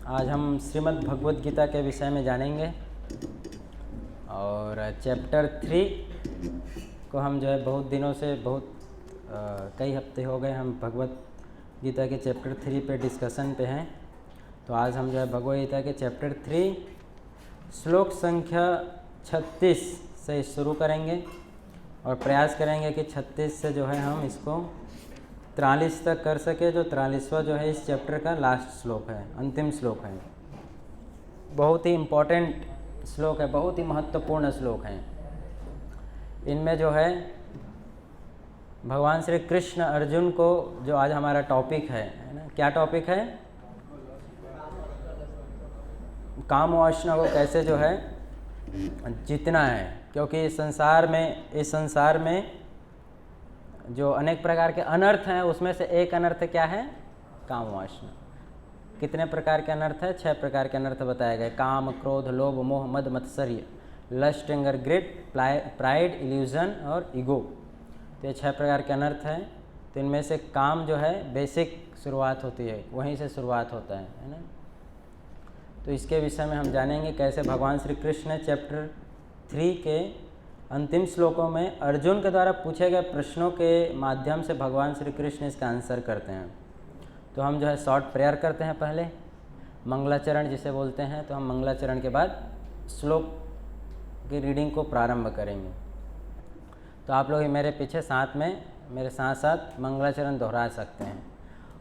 आज हम श्रीमद् भगवद गीता के विषय में जानेंगे और चैप्टर 3 को हम जो है बहुत दिनों से कई हफ्ते हो गए हम भगवद गीता के चैप्टर 3 पे डिस्कशन पे हैं। तो आज हम जो है भगवद गीता के चैप्टर 3 श्लोक संख्या 36 से शुरू करेंगे और प्रयास करेंगे कि 36 से जो है हम इसको 43 तक कर सके। जो 43वां जो है इस चैप्टर का लास्ट श्लोक है, अंतिम श्लोक है। बहुत ही इम्पोर्टेंट श्लोक है, बहुत ही महत्वपूर्ण श्लोक है। इनमें जो है भगवान श्री कृष्ण अर्जुन को, जो आज हमारा टॉपिक है ना, क्या टॉपिक है? काम वासना को कैसे जो है जीतना है। क्योंकि इस संसार में जो अनेक प्रकार के अनर्थ हैं उसमें से एक अनर्थ क्या है? काम वासना। कितने प्रकार के अनर्थ है? 6 प्रकार के अनर्थ बताए गए। काम, क्रोध, लोभ, मोह, मद, मत्सर्य, lust, anger, greed, pride, illusion और ईगो। तो ये 6 प्रकार के अनर्थ हैं। तो इनमें से काम जो है बेसिक शुरुआत होती है, वहीं से शुरुआत होता है ना। तो इसके विषय में हम जानेंगे कैसे भगवान श्री कृष्ण चैप्टर 3 के अंतिम श्लोकों में अर्जुन के द्वारा पूछे गए प्रश्नों के माध्यम से भगवान श्री कृष्ण इसका आंसर करते हैं। तो हम जो है शॉर्ट प्रेयर करते हैं, पहले मंगलाचरण जिसे बोलते हैं। तो हम मंगलाचरण के बाद श्लोक की रीडिंग को प्रारंभ करेंगे। तो आप लोग मेरे पीछे साथ में मेरे साथ साथ मंगलाचरण दोहरा सकते हैं।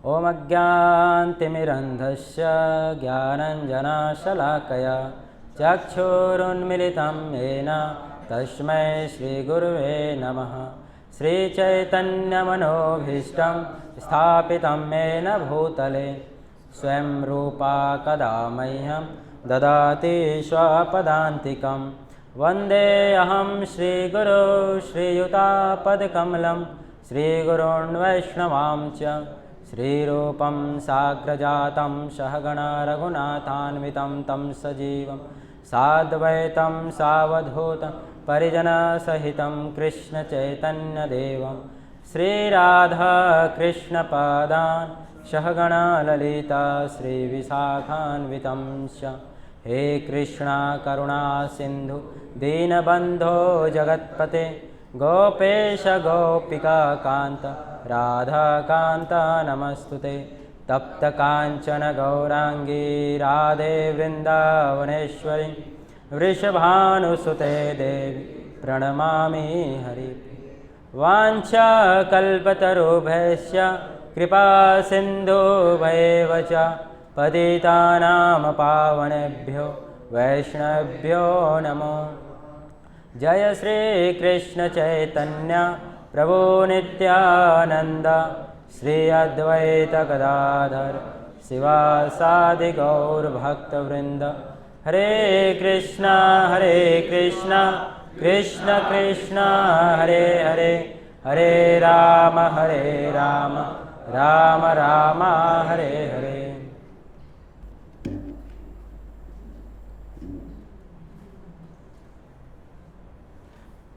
ओम अज्ञानतिमिरन्धस्य ज्ञानञ्जनशलाकया चक्षुरुन्मीलितं येन तस्मै श्रीगुरुवे नमः। श्रीचैतन्यमनोभीष्टं स्थापितं येन भूतले स्वयं रूपा कदा मह्यं ददाति स्वपदान्तिकं। वन्देऽहं श्रीगुरो श्रीयुतापदकमलं श्रीगुरोन् वैष्णवां च श्रीरूपं साग्रजातं सहगणा रघुनाथान्वितं तं सजीवं साद्वैतं सावधूतं परिजनसहितं कृष्णचैतन्यदेवं श्रीराधाकृष्णपादान् सहगणा ललिता श्रीविशाखान्वितं च। हे कृष्णा करुणा सिन्धु दीनबन्धो जगत्पते गोपेश गोपिका कान्त राधाकान्त नमस्तुते। तप्त कांचन गौरांगी राधे वृंदावनेश्वरी वृषभानुसुते देवी प्रणमामि हरि। वाञ्छा कल्पतरुभ्यश्च कृपा सिन्धुभ्येव च पतितानां पावनेभ्यो वैष्णवेभ्यो नमो। जय श्री कृष्ण चैतन्य प्रभु नित्यानंद श्री अद्वैत गदाधर शिवासादि गौरभक्तवृंद। हरे कृष्णा कृष्ण कृष्ण हरे हरे, हरे राम राम राम हरे हरे।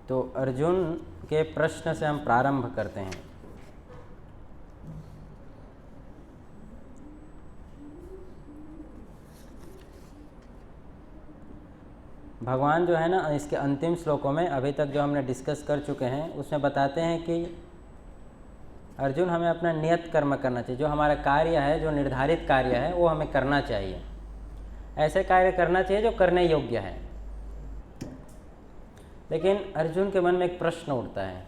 तो अर्जुन के प्रश्न से हम प्रारंभ करते हैं। भगवान जो है ना, इसके अंतिम श्लोकों में अभी तक जो हमने डिस्कस कर चुके हैं उसमें बताते हैं कि अर्जुन हमें अपना नियत कर्म करना चाहिए। जो हमारा कार्य है, जो निर्धारित कार्य है, वो हमें करना चाहिए। ऐसे कार्य करना चाहिए जो करने योग्य है। लेकिन अर्जुन के मन में एक प्रश्न उठता है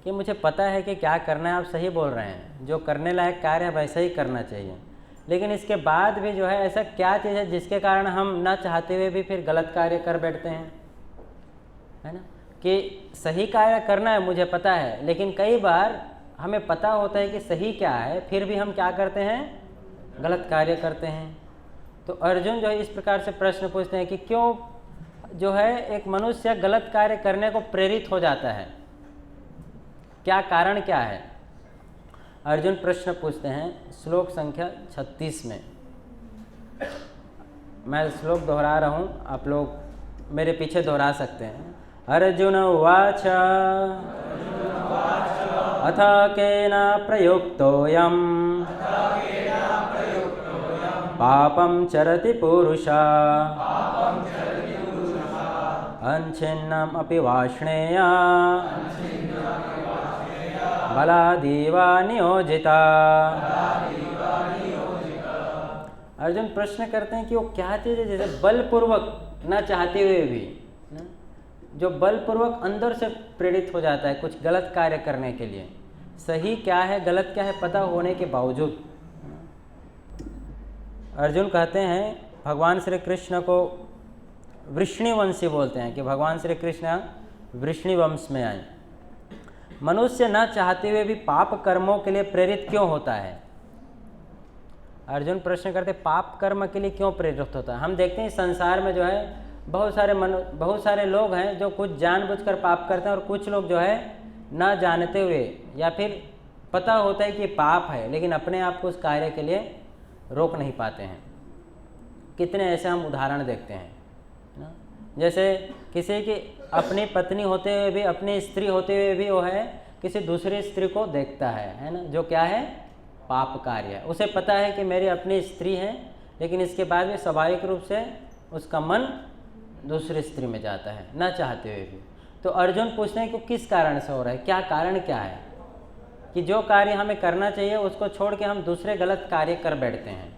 कि मुझे पता है कि क्या करना है, आप सही बोल रहे हैं, जो करने लायक कार्य है वैसा ही करना चाहिए। लेकिन इसके बाद भी जो है ऐसा क्या चीज़ है जिसके कारण हम ना चाहते हुए भी फिर गलत कार्य कर बैठते हैं, है ना। कि सही कार्य करना है मुझे पता है, लेकिन कई बार हमें पता होता है कि सही क्या है, फिर भी हम क्या करते हैं? गलत कार्य करते हैं। तो अर्जुन जो है इस प्रकार से प्रश्न पूछते हैं कि क्यों जो है एक मनुष्य गलत कार्य करने को प्रेरित हो जाता है, क्या कारण क्या है? अर्जुन प्रश्न पूछते हैं श्लोक संख्या 36 में। मैं श्लोक दोहरा रहा हूँ, आप लोग मेरे पीछे दोहरा सकते हैं। अर्जुन उवाच अथ केन प्रयुक्तोऽयम् पापं चरति पुरुषा अनच्छिन्नम् अपि वाष्णेया बलादीवा नियोजिता। अर्जुन प्रश्न करते हैं कि वो क्या चीज़ है जैसे बलपूर्वक न चाहते हुए भी जो बलपूर्वक अंदर से प्रेरित हो जाता है कुछ गलत कार्य करने के लिए, सही क्या है गलत क्या है पता होने के बावजूद। अर्जुन कहते हैं भगवान श्री कृष्ण को वृष्णिवंशी बोलते हैं कि भगवान श्री कृष्ण वृष्णि वंश में आए। मनुष्य न चाहते हुए भी पाप कर्मों के लिए प्रेरित क्यों होता है? अर्जुन प्रश्न करते पाप कर्म के लिए क्यों प्रेरित होता है? हम देखते हैं संसार में जो है बहुत सारे लोग हैं जो कुछ जानबूझकर पाप करते हैं और कुछ लोग जो है न जानते हुए या फिर पता होता है कि पाप है लेकिन अपने आप को उस कार्य के लिए रोक नहीं पाते हैं। कितने ऐसे हम उदाहरण देखते हैं ना, जैसे किसी की अपनी पत्नी होते हुए भी अपनी स्त्री होते हुए भी वो है किसी दूसरी स्त्री को देखता है ना, जो क्या है पाप कार्य है। उसे पता है कि मेरी अपनी स्त्री है लेकिन इसके बाद भी स्वाभाविक रूप से उसका मन दूसरी स्त्री में जाता है न चाहते हुए भी। तो अर्जुन पूछते हैं कि किस कारण से हो रहा है, क्या कारण क्या है कि जो कार्य हमें करना चाहिए उसको छोड़ के हम दूसरे गलत कार्य कर बैठते हैं।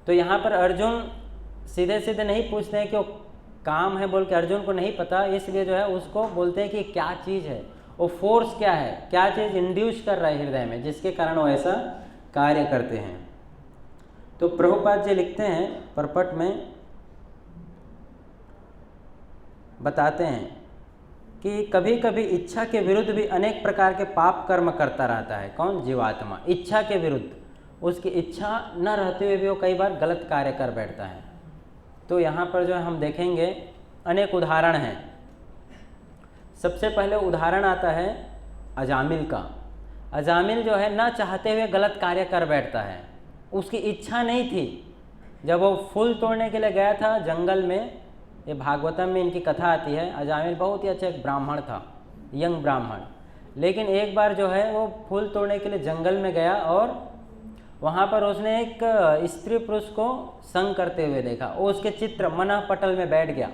तो यहाँ पर अर्जुन सीधे सीधे नहीं पूछते हैं कि वो काम है बोल के, अर्जुन को नहीं पता इसलिए जो है उसको बोलते हैं कि क्या चीज़ है, वो फोर्स क्या है, क्या चीज़ इंड्यूस कर रहा है हृदय में जिसके कारण वो ऐसा कार्य करते हैं। तो प्रभुपाद जी लिखते हैं परपट में बताते हैं कि कभी कभी इच्छा के विरुद्ध भी अनेक प्रकार के पाप कर्म करता रहता है। कौन? जीवात्मा। इच्छा के विरुद्ध, उसकी इच्छा न रहते हुए भी वो कई बार गलत कार्य कर बैठता है। तो यहाँ पर जो है हम देखेंगे अनेक उदाहरण हैं। सबसे पहले उदाहरण आता है अजामिल का। अजामिल जो है न चाहते हुए गलत कार्य कर बैठता है, उसकी इच्छा नहीं थी। जब वो फूल तोड़ने के लिए गया था जंगल में, ये भागवतम में इनकी कथा आती है। अजामिल बहुत ही अच्छा एक ब्राह्मण था, यंग ब्राह्मण, लेकिन एक बार जो है वो फूल तोड़ने के लिए जंगल में गया और वहाँ पर उसने एक स्त्री पुरुष को संग करते हुए देखा। वो उसके चित्र मना पटल में बैठ गया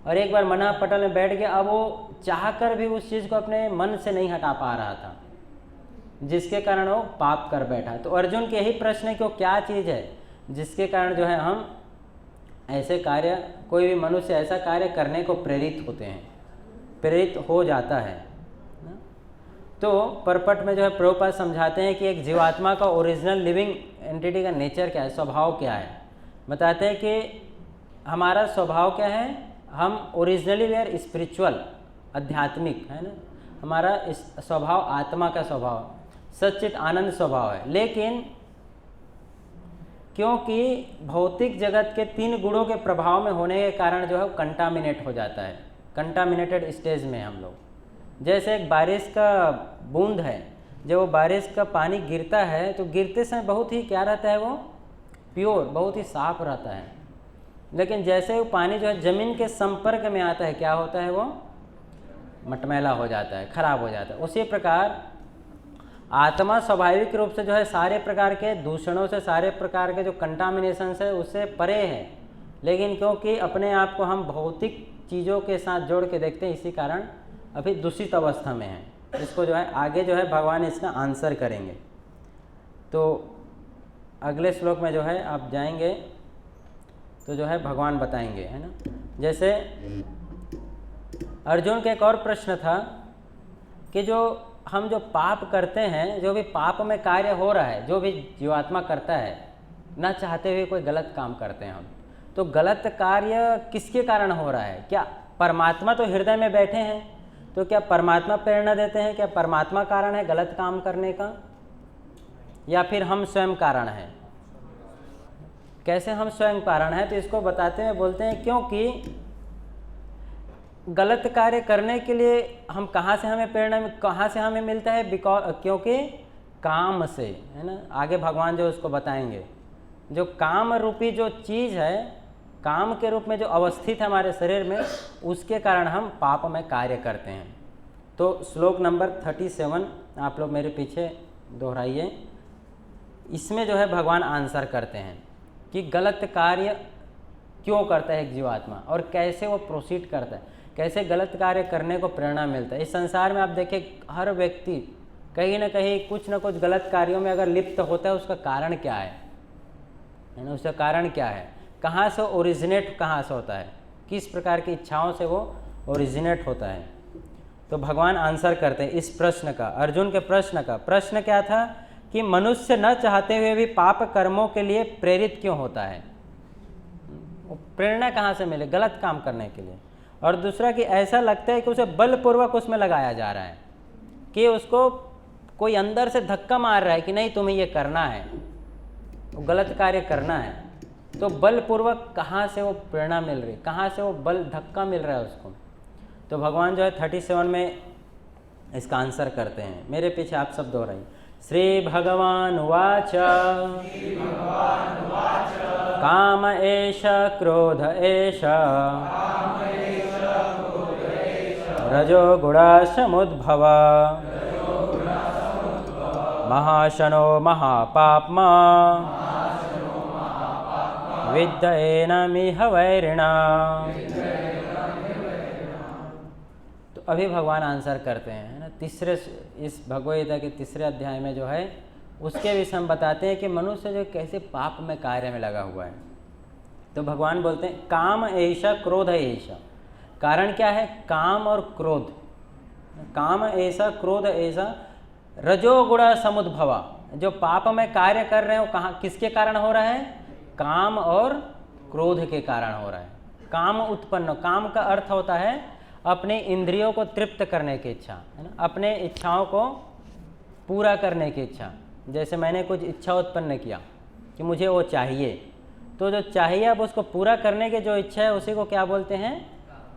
और एक बार मना पटल में बैठ गया। अब वो चाहकर भी उस चीज़ को अपने मन से नहीं हटा पा रहा था, जिसके कारण वो पाप कर बैठा। तो अर्जुन के यही प्रश्न है कि वो क्या चीज़ है जिसके कारण जो है हम ऐसे कार्य, कोई भी मनुष्य ऐसा कार्य करने को प्रेरित होते हैं, प्रेरित हो जाता है। तो परपट में जो है प्रभुपाद समझाते हैं कि एक जीवात्मा का ओरिजिनल लिविंग एंटिटी का नेचर क्या है, स्वभाव क्या है। बताते हैं कि हमारा स्वभाव क्या है, हम ओरिजिनली वे आर स्पिरिचुअल, आध्यात्मिक है ना। हमारा इस स्वभाव आत्मा का स्वभाव, सच्चित आनंद स्वभाव है। लेकिन क्योंकि भौतिक जगत के 3 गुणों के प्रभाव में होने के कारण जो है वो कंटामिनेट हो जाता है, कंटामिनेटेड स्टेज में हम लोग। जैसे एक बारिश का बूंद है, जब वो बारिश का पानी गिरता है तो गिरते समय बहुत ही क्या रहता है, वो प्योर, बहुत ही साफ रहता है। लेकिन जैसे वो पानी जो है ज़मीन के संपर्क में आता है, क्या होता है, वो मटमैला हो जाता है, खराब हो जाता है। उसी प्रकार आत्मा स्वाभाविक रूप से जो है सारे प्रकार के दूषणों से, सारे प्रकार के जो कंटामिनेशन है उससे परे है। लेकिन क्योंकि अपने आप को हम भौतिक चीज़ों के साथ जोड़ के देखते हैं, इसी कारण अभी दूषित अवस्था में है। इसको जो है आगे जो है भगवान इसका आंसर करेंगे। तो अगले श्लोक में जो है आप जाएंगे तो जो है भगवान बताएंगे, है ना। जैसे अर्जुन का एक और प्रश्न था कि जो हम जो पाप करते हैं, जो भी पाप में कार्य हो रहा है, जो भी जीवात्मा करता है, ना चाहते हुए कोई गलत काम करते हैं हम, तो गलत कार्य किसके कारण हो रहा है? क्या परमात्मा तो हृदय में बैठे हैं, तो क्या परमात्मा प्रेरणा देते हैं? क्या परमात्मा कारण है गलत काम करने का, या फिर हम स्वयं कारण हैं? कैसे हम स्वयं कारण हैं? तो इसको बताते हैं, बोलते हैं क्योंकि गलत कार्य करने के लिए हम कहाँ से हमें प्रेरणा, कहाँ से हमें मिलता है? क्योंकि काम से, है ना। आगे भगवान जो उसको बताएंगे, जो काम रूपी जो चीज़ है, काम के रूप में जो अवस्थित है हमारे शरीर में, उसके कारण हम पाप में कार्य करते हैं। तो श्लोक नंबर 37 आप लोग मेरे पीछे दोहराइए। इसमें जो है भगवान आंसर करते हैं कि गलत कार्य क्यों करता है एक जीवात्मा और कैसे वो प्रोसीड करता है, कैसे गलत कार्य करने को प्रेरणा मिलता है। इस संसार में आप देखें हर व्यक्ति कहीं ना कहीं कुछ ना कुछ गलत कार्यों में अगर लिप्त होता है, उसका कारण क्या है ना, उसका कारण क्या है, कहाँ से ओरिजिनेट कहाँ से होता है, किस प्रकार की इच्छाओं से वो ओरिजिनेट होता है। तो भगवान आंसर करते हैं इस प्रश्न का, अर्जुन के प्रश्न का। प्रश्न क्या था कि मनुष्य न चाहते हुए भी पाप कर्मों के लिए प्रेरित क्यों होता है, प्रेरणा कहाँ से मिले गलत काम करने के लिए। और दूसरा कि ऐसा लगता है कि उसे बलपूर्वक उसमें लगाया जा रहा है, कि उसको कोई अंदर से धक्का मार रहा है कि नहीं तुम्हें ये करना है, वो गलत कार्य करना है। तो बलपूर्वक कहाँ से वो प्रेरणा मिल रही, कहाँ से वो बल धक्का मिल रहा है उसको। तो भगवान जो है 37 में इसका आंसर करते हैं, मेरे पीछे आप सब दोहराइए। श्री भगवान उवाच काम एष क्रोध एष रजो गुणा समुद्भव महाशनो महापाप्मा विद्येनमिह वैरिणा। तो अभी भगवान आंसर करते हैं ना, तीसरे इस भगवद गीता के तीसरे अध्याय में जो है उसके विषय हम बताते हैं कि मनुष्य जो कैसे पाप में कार्य में लगा हुआ है। तो भगवान बोलते हैं काम ऐसा क्रोध ऐसा, कारण क्या है, काम और क्रोध। काम ऐसा क्रोध ऐसा रजोगुण समुद्भवा, जो पाप में कार्य कर रहे हैं वो कहाँ किसके कारण हो रहा है, काम और क्रोध के कारण हो रहा है। काम उत्पन्न, काम का अर्थ होता है अपने इंद्रियों को तृप्त करने की इच्छा, है ना, अपने इच्छाओं को पूरा करने की इच्छा। जैसे मैंने कुछ इच्छा उत्पन्न किया कि मुझे वो चाहिए, तो जो चाहिए अब उसको पूरा करने की जो इच्छा है उसी को क्या बोलते हैं,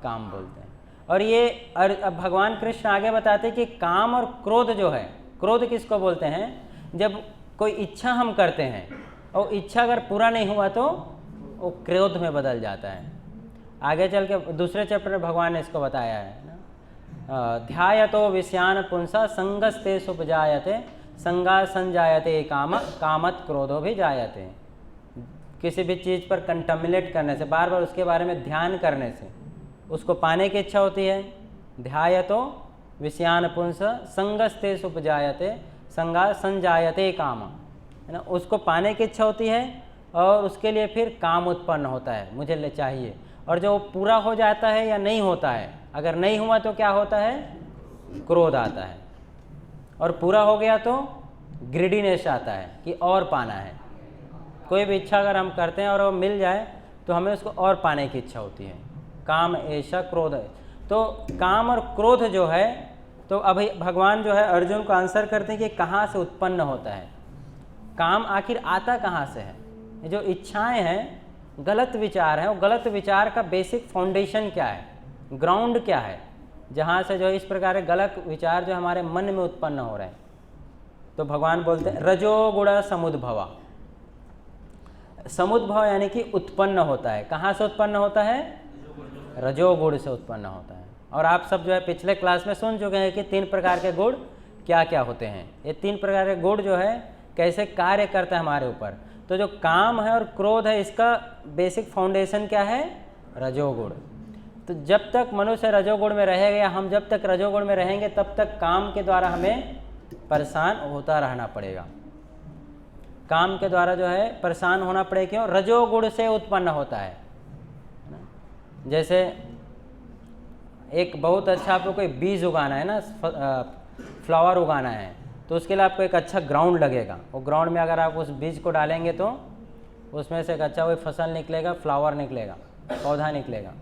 काम बोलते हैं। और ये अब भगवान कृष्ण आगे बताते हैं कि काम और क्रोध जो है, क्रोध किसको बोलते हैं, जब कोई इच्छा हम करते हैं और इच्छा अगर पूरा नहीं हुआ तो वो क्रोध में बदल जाता है। आगे चल के दूसरे चैप्टर में भगवान ने इसको बताया है ना, ध्यायतो विषयान पुंसा संगस्ते सुपजायते संगा संजायते काम कामत क्रोधो भी जायते। किसी भी चीज़ पर कंटमिनेट करने से, बार बार उसके बारे में ध्यान करने से उसको पाने की इच्छा होती है। ध्यायतो विषयान पुंस संगस्ते सुपजायते संगा संजायते काम, है ना, उसको पाने की इच्छा होती है और उसके लिए फिर काम उत्पन्न होता है, मुझे ले चाहिए। और जो पूरा हो जाता है या नहीं होता है, अगर नहीं हुआ तो क्या होता है, क्रोध आता है, और पूरा हो गया तो ग्रीडीनेस आता है कि और पाना है। कोई भी इच्छा अगर हम करते हैं और वो मिल जाए तो हमें उसको और पाने की इच्छा होती है। काम ऐसा क्रोध है। तो काम और क्रोध जो है, तो अभी भगवान जो है अर्जुन को आंसर करते हैं कि कहाँ से उत्पन्न होता है, काम आखिर आता कहाँ से है। ये जो इच्छाएं हैं, गलत विचार हैं, वो गलत विचार का बेसिक फाउंडेशन क्या है, ग्राउंड क्या है, जहाँ से जो इस प्रकार के गलत विचार जो हमारे मन में उत्पन्न हो रहे हैं। तो भगवान बोलते हैं रजोगुण समुद्भवा। समुद्भव यानी कि उत्पन्न होता है, कहाँ से उत्पन्न होता है, रजोगुण से उत्पन्न होता है। और आप सब जो है पिछले क्लास में सुन चुके हैं कि 3 प्रकार के गुण क्या क्या होते हैं। ये 3 प्रकार के गुण जो है कैसे कार्य करता है हमारे ऊपर। तो जो काम है और क्रोध है, इसका बेसिक फाउंडेशन क्या है, रजोगुण। तो जब तक मनुष्य रजोगुण में रहेगा या हम जब तक रजोगुण में रहेंगे तब तक काम के द्वारा हमें परेशान होता रहना पड़ेगा। काम के द्वारा जो है परेशान होना पड़ेगा, क्यों, रजोगुण से उत्पन्न होता है। जैसे एक बहुत अच्छा आपको कोई बीज उगाना है ना, फ्लावर उगाना है, तो उसके लिए आपको एक अच्छा ग्राउंड लगेगा। वो ग्राउंड में अगर आप उस बीज को डालेंगे तो उसमें से एक अच्छा कोई फसल निकलेगा, फ्लावर निकलेगा, पौधा निकलेगा।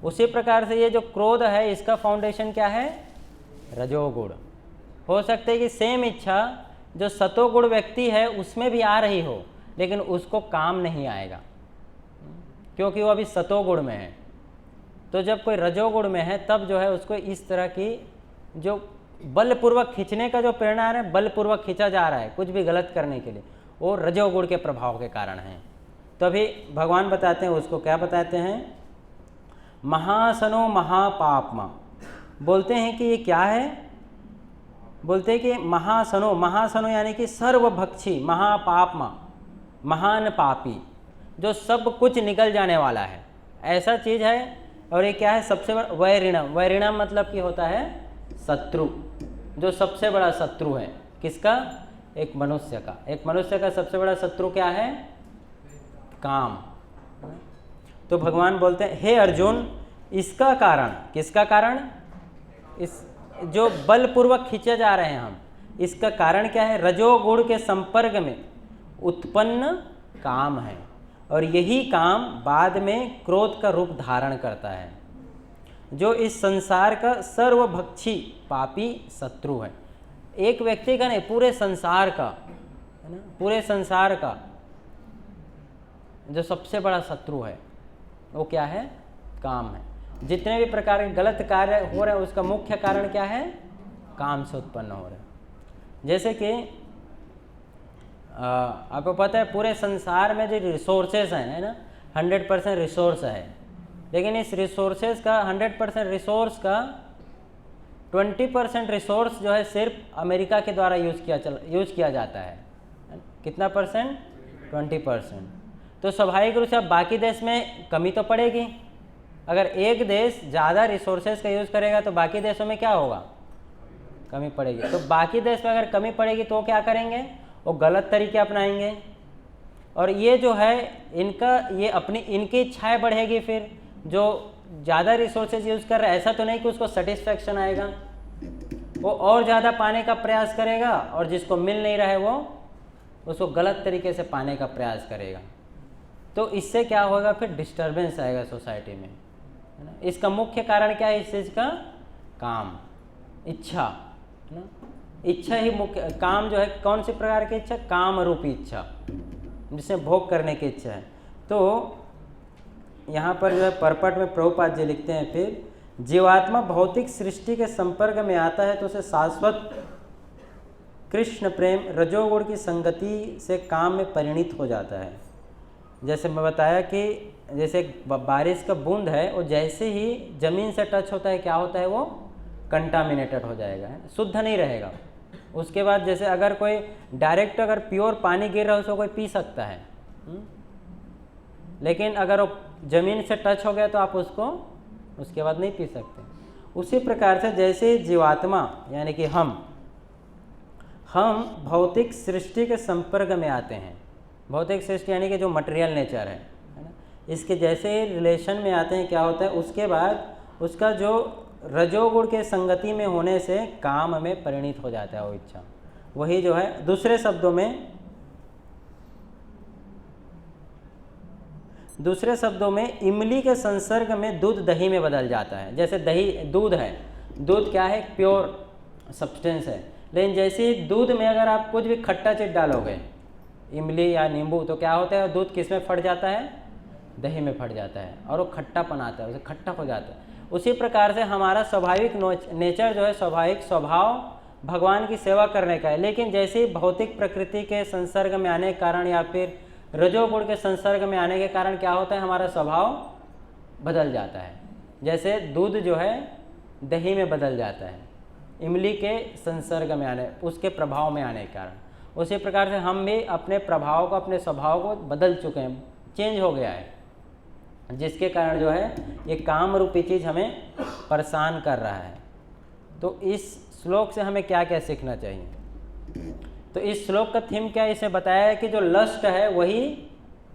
उसी प्रकार से ये जो क्रोध है, इसका फाउंडेशन क्या है, रजोगुण। हो सकता है कि सेम इच्छा जो सतोगुण व्यक्ति है उसमें भी आ रही हो, लेकिन उसको काम नहीं आएगा क्योंकि वो अभी सतोगुण में है। तो जब कोई रजोगुण में है तब जो है उसको इस तरह की जो बलपूर्वक खींचने का जो प्रेरणा है, बलपूर्वक खींचा जा रहा है कुछ भी गलत करने के लिए, वो रजोगुण के प्रभाव के कारण है। तो अभी भगवान बताते हैं उसको, क्या बताते हैं, महासनो महापापमा। बोलते हैं कि ये क्या है, बोलते हैं कि महासनो, महासनो यानी कि सर्वभक्षी, महापापमा, महान पापी। जो सब कुछ निकल जाने वाला है, ऐसा चीज़ है। और ये क्या है? सबसे बड़ा वैरिणम। वैरिणम मतलब कि होता है शत्रु, जो सबसे बड़ा शत्रु है। किसका? एक मनुष्य का। एक मनुष्य का सबसे बड़ा शत्रु क्या है? काम। तो भगवान बोलते हैं, हे अर्जुन, इसका कारण, किसका कारण? इस जो बलपूर्वक खींचे जा रहे हैं हम, इसका कारण क्या है? रजोगुण के संपर्क में उत्पन्न काम है, और यही काम बाद में क्रोध का रूप धारण करता है, जो इस संसार का सर्वभक्षी पापी शत्रु है। एक व्यक्ति का नहीं, पूरे संसार का, है ना, पूरे संसार का जो सबसे बड़ा शत्रु है वो क्या है? काम है। जितने भी प्रकार के गलत कार्य हो रहे हैं उसका मुख्य कारण क्या है? काम से उत्पन्न हो रहे हैं। जैसे कि आपको पता है पूरे संसार में जो रिसोर्सेज हैं, है ना, 100% रिसोर्स है, लेकिन इस रिसोर्सेज का 100% रिसोर्स का 20% रिसोर्स जो है सिर्फ अमेरिका के द्वारा यूज किया जाता है। कितना परसेंट? 20%। तो स्वाभाविक रूप से अब बाकी देश में कमी तो पड़ेगी। अगर एक देश ज़्यादा रिसोर्सेज का यूज़ करेगा तो बाकी देशों में क्या होगा? कमी पड़ेगी। तो बाकी देश में अगर कमी पड़ेगी तो क्या करेंगे? वो गलत तरीके अपनाएंगे, और ये जो है इनका, ये अपनी इनकी इच्छाएं बढ़ेगी। फिर जो ज़्यादा रिसोर्सेज यूज़ कर रहा है, ऐसा तो नहीं कि उसको सेटिस्फैक्शन आएगा, वो और ज़्यादा पाने का प्रयास करेगा, और जिसको मिल नहीं रहा है वो उसको गलत तरीके से पाने का प्रयास करेगा। तो इससे क्या होगा? फिर डिस्टर्बेंस आएगा सोसाइटी में, है ना। इसका मुख्य कारण क्या है इस चीज़ का? काम, इच्छा, है ना। इच्छा ही मुख्य, काम जो है कौन सी प्रकार की इच्छा? काम रूपी इच्छा, जिसमें भोग करने की इच्छा है। तो यहाँ पर जो है परपट में प्रभुपाद जी लिखते हैं, फिर जीवात्मा भौतिक सृष्टि के संपर्क में आता है तो उसे शाश्वत कृष्ण प्रेम रजोगुण की संगति से काम में परिणित हो जाता है। जैसे मैं बताया कि जैसे बारिश का बूंद है, वो जैसे ही ज़मीन से टच होता है क्या होता है? वो कंटामिनेटेड हो जाएगा, है, शुद्ध नहीं रहेगा। उसके बाद जैसे अगर कोई डायरेक्ट अगर प्योर पानी गिर रहा है उसको कोई पी सकता है, लेकिन अगर वो ज़मीन से टच हो गया तो आप उसको उसके बाद नहीं पी सकते। उसी प्रकार से जैसे जीवात्मा यानी कि हम भौतिक सृष्टि के संपर्क में आते हैं, भौतिक सृष्टि यानी कि जो मटेरियल नेचर है ना, इसके जैसे रिलेशन में आते हैं क्या होता है? उसके बाद उसका जो रजोगुण के संगति में होने से काम में परिणित हो जाता है वो इच्छा। वही जो है दूसरे शब्दों में इमली के संसर्ग में दूध दही में बदल जाता है। जैसे दही दूध है, दूध क्या है? प्योर सब्सटेंस है, लेकिन जैसे ही दूध में अगर आप कुछ भी खट्टा चीज डालोगे, इमली या नींबू, तो क्या होता है? दूध किस में फट जाता है? दही में फट जाता है, और वो खट्टापन आता है, उसे खट्टा हो जाता है। उसी प्रकार से हमारा स्वाभाविक नेचर जो है, स्वाभाविक स्वभाव भगवान की सेवा करने का है, लेकिन जैसे ही भौतिक प्रकृति के संसर्ग में आने के कारण या फिर रजोगुण के संसर्ग में आने के कारण क्या होता है? हमारा स्वभाव बदल जाता है। जैसे दूध जो है दही में बदल जाता है इमली के संसर्ग में आने, उसके प्रभाव में आने के कारण। उसी प्रकार से हम भी अपने प्रभाव को, अपने स्वभाव को बदल चुके हैं, चेंज हो गया है, जिसके कारण जो है ये काम रूपी चीज़ हमें परेशान कर रहा है। तो इस श्लोक से हमें क्या क्या सीखना चाहिए? तो इस श्लोक का थीम क्या है? इसे बताया है कि जो लस्ट है वही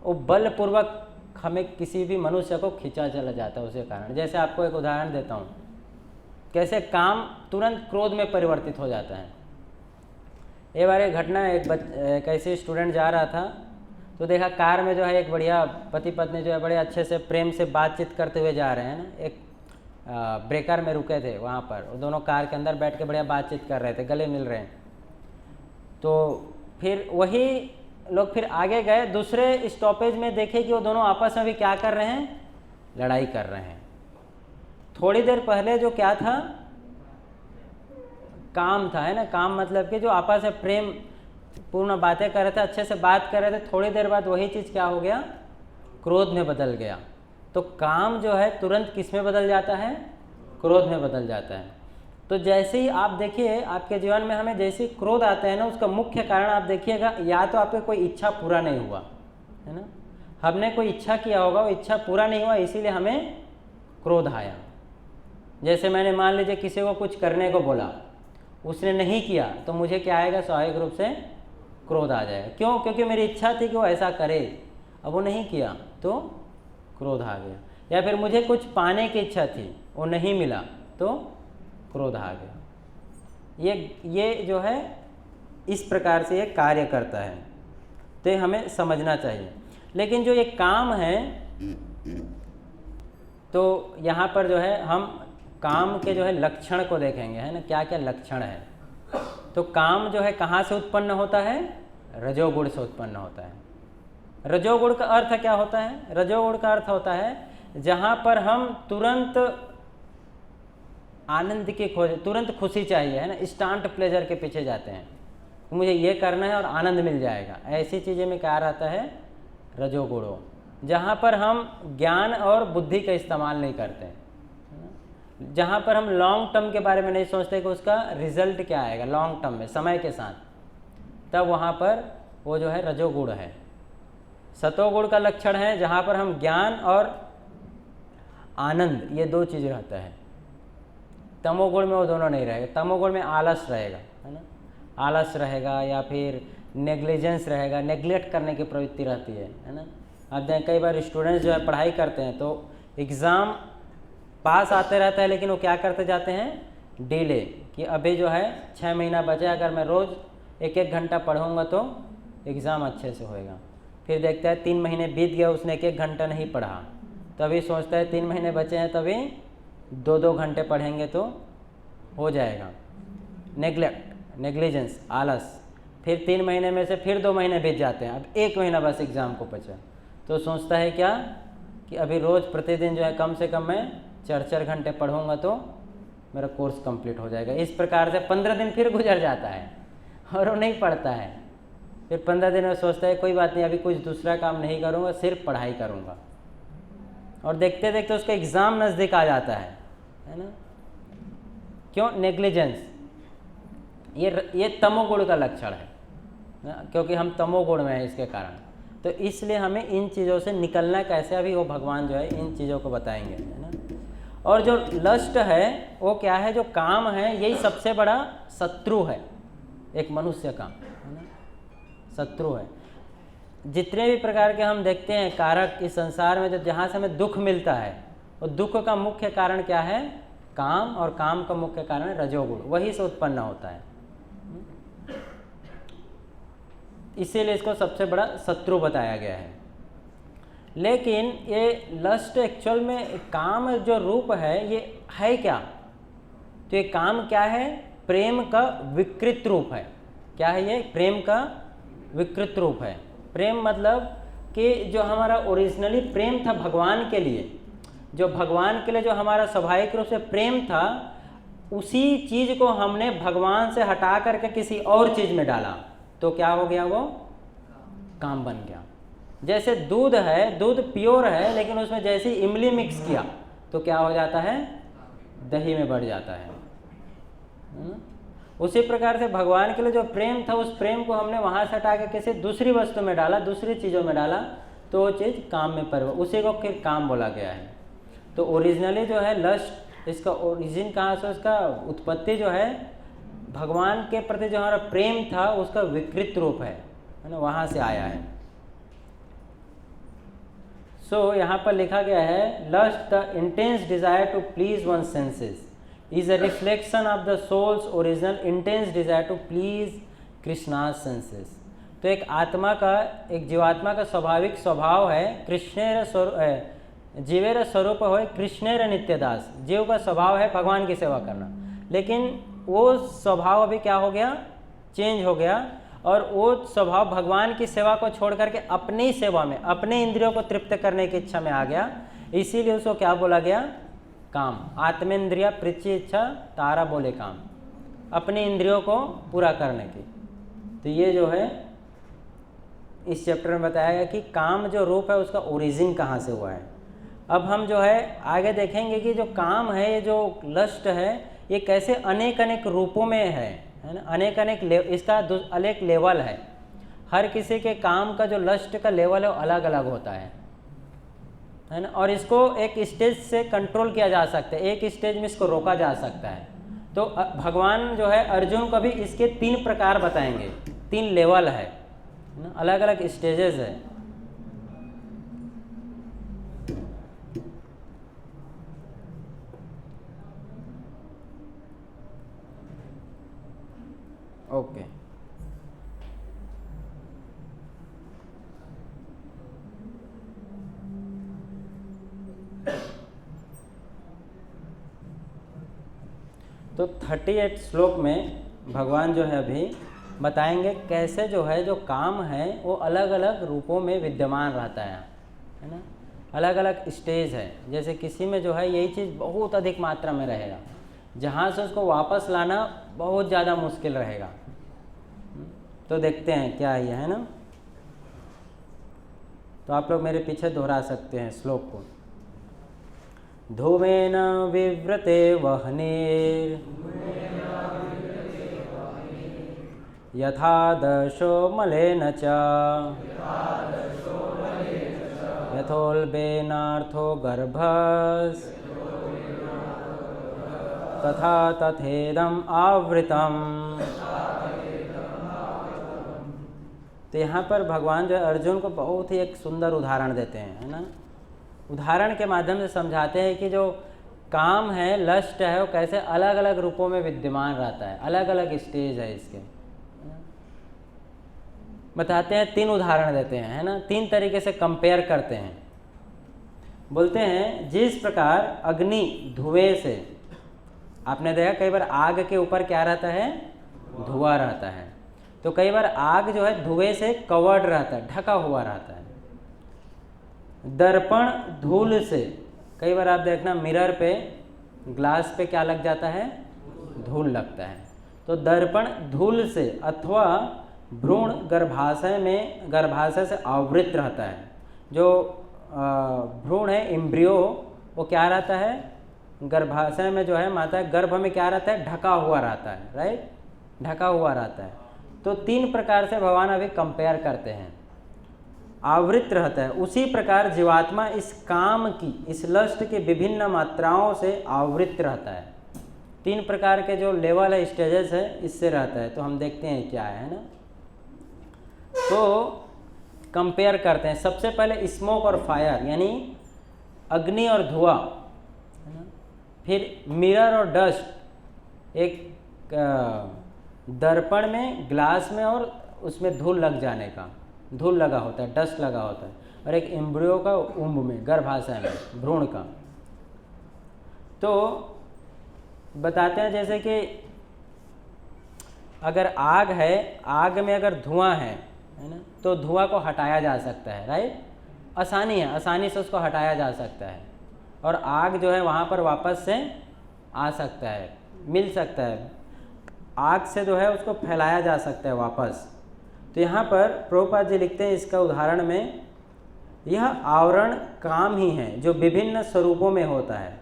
वो बलपूर्वक हमें किसी भी मनुष्य को खींचा चला जाता है उसके कारण। जैसे आपको एक उदाहरण देता हूँ, कैसे काम तुरंत क्रोध में परिवर्तित हो जाता है। एक बार एक घटना, एक ऐसे स्टूडेंट जा रहा था तो देखा कार में जो है एक बढ़िया पति पत्नी जो है बड़े अच्छे से प्रेम से बातचीत करते हुए जा रहे हैं ना। एक ब्रेकर में रुके थे, वहाँ पर वो दोनों कार के अंदर बैठ के बढ़िया बातचीत कर रहे थे, गले मिल रहे हैं। तो फिर वही लोग फिर आगे गए, दूसरे स्टॉपेज में देखे कि वो दोनों आपस में भी क्या कर रहे हैं? लड़ाई कर रहे हैं। थोड़ी देर पहले जो क्या था? काम था, है ना। काम मतलब कि जो आपस में प्रेम पूर्ण बातें कर रहे थे, अच्छे से बात कर रहे थे, थोड़ी देर बाद वही चीज़ क्या हो गया? क्रोध में बदल गया। तो काम जो है तुरंत किस में बदल जाता है? क्रोध में बदल जाता है। तो जैसे ही आप देखिए आपके जीवन में हमें जैसे ही क्रोध आता है ना, उसका मुख्य कारण आप देखिएगा, या तो आपका कोई इच्छा पूरा नहीं हुआ, है ना, हमने कोई इच्छा किया होगा, वो इच्छा पूरा नहीं हुआ, इसीलिए हमें क्रोध आया। जैसे मैंने मान लीजिए किसी को कुछ करने को बोला, उसने नहीं किया, तो मुझे क्या आएगा? स्वाभाविक रूप से क्रोध आ जाएगा। क्यों? क्योंकि मेरी इच्छा थी कि वो ऐसा करे, अब वो नहीं किया तो क्रोध आ गया। या फिर मुझे कुछ पाने की इच्छा थी, वो नहीं मिला तो क्रोध आ गया। ये जो है इस प्रकार से ये कार्य करता है, तो ये हमें समझना चाहिए। लेकिन जो ये काम है, तो यहाँ पर जो है हम काम के जो है लक्षण को देखेंगे, है ना, क्या क्या लक्षण है। तो काम जो है कहाँ से उत्पन्न होता है? रजोगुण से उत्पन्न होता है। रजोगुण का अर्थ क्या होता है? रजोगुण का अर्थ होता है जहाँ पर हम तुरंत आनंद की खोज, तुरंत खुशी चाहिए, है ना, इंस्टेंट प्लेजर के पीछे जाते हैं, मुझे ये करना है और आनंद मिल जाएगा। ऐसी चीज़ें में क्या रहता है? रजोगुणों। जहाँ पर हम ज्ञान और बुद्धि का इस्तेमाल नहीं करते हैं, जहाँ पर हम लॉन्ग टर्म के बारे में नहीं सोचते कि उसका रिजल्ट क्या आएगा लॉन्ग टर्म में समय के साथ, तब वहाँ पर वो जो है रजोगुण है। सतोगुण का लक्षण है जहाँ पर हम ज्ञान और आनंद, ये दो चीज़ रहता है। तमोगुण में वो दोनों नहीं रहेगा। तमोगुण में आलस रहेगा, है ना, आलस रहेगा या फिर नेग्लिजेंस रहेगा, नेग्लेक्ट करने की प्रवृत्ति रहती है ना। अब देखें कई बार स्टूडेंट्स जो है पढ़ाई करते हैं तो एग्ज़ाम पास आते रहता है, लेकिन वो क्या करते जाते हैं? डिले, कि अभी जो है 6 महीना बचे, अगर मैं रोज़ 1-1 घंटा पढ़ूंगा तो एग्ज़ाम अच्छे से होएगा। फिर देखता है 3 महीने बीत गया, उसने 1-1 घंटा नहीं पढ़ा, तभी सोचता है 3 महीने बचे हैं, तभी 2-2 घंटे पढ़ेंगे तो हो जाएगा। नेग्लिजेंस, आलस। फिर 3 महीने में से फिर 2 महीने बीत जाते हैं, अब 1 महीना बस एग्ज़ाम को बचा, तो सोचता है क्या कि अभी रोज़ प्रतिदिन जो है कम से कम मैं 4-4 घंटे पढ़ूंगा तो मेरा कोर्स कंप्लीट हो जाएगा। इस प्रकार से 15 दिन फिर गुजर जाता है और वो नहीं पढ़ता है। फिर 15 दिन में सोचता है कोई बात नहीं, अभी कुछ दूसरा काम नहीं करूँगा, सिर्फ पढ़ाई करूँगा, और देखते देखते उसका एग्ज़ाम नज़दीक आ जाता है ना। क्यों? नेग्लिजेंस। ये तमोगुण का लक्षण है ना, क्योंकि हम तमोगुण में हैं इसके कारण। तो इसलिए हमें इन चीज़ों से निकलना कैसे, अभी वो भगवान जो है इन चीज़ों को बताएंगे, है ना। और जो लस्ट है वो क्या है? जो काम है, यही सबसे बड़ा शत्रु है एक मनुष्य का, है ना, शत्रु है। जितने भी प्रकार के हम देखते हैं कारक इस संसार में, जो जहाँ से हमें दुख मिलता है, वो दुख का मुख्य कारण क्या है? काम, और काम का मुख्य कारण रजोगुण, वही से उत्पन्न होता है। इसीलिए इसको सबसे बड़ा शत्रु बताया गया है। लेकिन ये लस्ट एक्चुअल में काम जो रूप है ये है क्या? तो ये काम क्या है? प्रेम का विकृत रूप है। क्या है ये? प्रेम का विकृत रूप है। प्रेम मतलब कि जो हमारा ओरिजिनली प्रेम था भगवान के लिए, जो भगवान के लिए जो हमारा स्वाभाविक रूप से प्रेम था, उसी चीज़ को हमने भगवान से हटा करके किसी और चीज़ में डाला, तो क्या हो गया? वो काम बन गया। जैसे दूध है, दूध प्योर है, लेकिन उसमें जैसे इमली मिक्स किया तो क्या हो जाता है? दही में बढ़ जाता है। उसी प्रकार से भगवान के लिए जो प्रेम था, उस प्रेम को हमने वहाँ से हटा के किसी दूसरी वस्तु में डाला, दूसरी चीज़ों में डाला, तो वो चीज़ काम में परिवर्तित, उसी को फिर काम बोला गया है। तो ओरिजिनली जो है लस्ट, इसका ओरिजिन कहाँ से, उसका उत्पत्ति जो है भगवान के प्रति जो हमारा प्रेम था उसका विकृत रूप है ना, वहाँ से आया है। सो यहाँ पर लिखा गया है, lust the intense desire to please one senses is a reflection of the soul's original intense desire to please Krishna's senses. तो एक आत्मा का, एक जीवात्मा का स्वाभाविक स्वभाव है कृष्णेर स्वरूप, जीवेर स्वरूप हो कृष्णेर नित्यदास। जीव का स्वभाव है भगवान की सेवा करना, लेकिन वो स्वभाव अभी क्या हो गया? चेंज हो गया, और वो स्वभाव भगवान की सेवा को छोड़ करके अपनी सेवा में, अपने इंद्रियों को तृप्त करने की इच्छा में आ गया। इसीलिए उसको क्या बोला गया? काम। आत्मेंद्रिया पृच्छी इच्छा तारा बोले काम, अपनी इंद्रियों को पूरा करने की। तो ये जो है इस चैप्टर में बताया गया कि काम जो रूप है उसका ओरिजिन कहाँ से हुआ है। अब हम जो है आगे देखेंगे कि जो काम है, ये जो लस्ट है, ये कैसे अनेक अनेक रूपों में है ना, अनेक अनेक इसका अनेक लेवल है। हर किसी के काम का जो लस्ट का लेवल है वो अलग अलग होता है ना। और इसको एक स्टेज से कंट्रोल किया जा सकता है, एक स्टेज में इसको रोका जा सकता है। तो भगवान जो है अर्जुन को भी इसके 3 प्रकार बताएंगे, 3 लेवल है ना, अलग अलग स्टेजेस है। ओके तो 38 श्लोक में भगवान जो है अभी बताएंगे कैसे जो है जो काम है वो अलग अलग रूपों में विद्यमान रहता है ना, अलग अलग स्टेज है। जैसे किसी में जो है यही चीज़ बहुत अधिक मात्रा में रहेगा, जहाँ से उसको वापस लाना बहुत ज़्यादा मुश्किल रहेगा। तो देखते हैं क्या ये है ना। तो आप लोग मेरे पीछे दोहरा सकते हैं श्लोक को। धूमेन विव्रते वह्निर् यथादर्शो मलेन च यथोल्बेनार्थो गर्भस् तथा तथेदम आवृतम। तो यहाँ पर भगवान जो है अर्जुन को बहुत ही एक सुंदर उदाहरण देते हैं, है ना। उदाहरण के माध्यम से समझाते हैं कि जो काम है, लस्ट है, वो कैसे अलग अलग रूपों में विद्यमान रहता है, अलग अलग स्टेज है इसके। बताते हैं, 3 उदाहरण देते हैं, है ना, 3 तरीके से कंपेयर करते हैं। बोलते हैं जिस प्रकार अग्नि धुएं से, आपने देखा कई बार आग के ऊपर क्या रहता है, धुआं रहता है। तो कई बार आग जो है धुएं से कवर्ड रहता है, ढका हुआ रहता है। दर्पण धूल से, कई बार आप देखना मिरर पे, ग्लास पे क्या लग जाता है, धूल लगता है। तो दर्पण धूल से, अथवा भ्रूण गर्भाशय से आवृत रहता है। जो भ्रूण है, एम्ब्रियो, वो क्या रहता है, गर्भाशय में जो है माता गर्भ में क्या रहता है, ढका हुआ रहता है, राइट, ढका हुआ रहता है। तो 3 प्रकार से भगवान अभी कंपेयर करते हैं। आवृत रहता है, उसी प्रकार जीवात्मा इस काम की, इस लस्ट की विभिन्न मात्राओं से आवृत रहता है। 3 प्रकार के जो लेवल है, स्टेजेस है, इससे रहता है। तो हम देखते हैं क्या है ना। तो कंपेयर करते हैं। सबसे पहले स्मोक और फायर, यानी अग्नि और धुआं, है ना। फिर मिरर और डस्ट, एक दर्पण में, ग्लास में, और उसमें धूल लग जाने का, धूल लगा होता है, डस्ट लगा होता है। और एक एम्ब्रियो का उम्ब में, गर्भाशय में, भ्रूण का। तो बताते हैं जैसे कि अगर आग है, आग में अगर धुआं है ना, तो धुआं को हटाया जा सकता है, राइट, आसानी है, आसानी से उसको हटाया जा सकता है। और आग जो है वहाँ पर वापस से आ सकता है, मिल सकता है, आग से जो है उसको फैलाया जा सकता है वापस। तो यहाँ पर प्रभुपाद जी लिखते हैं इसका उदाहरण में, यह आवरण काम ही है जो विभिन्न स्वरूपों में होता है।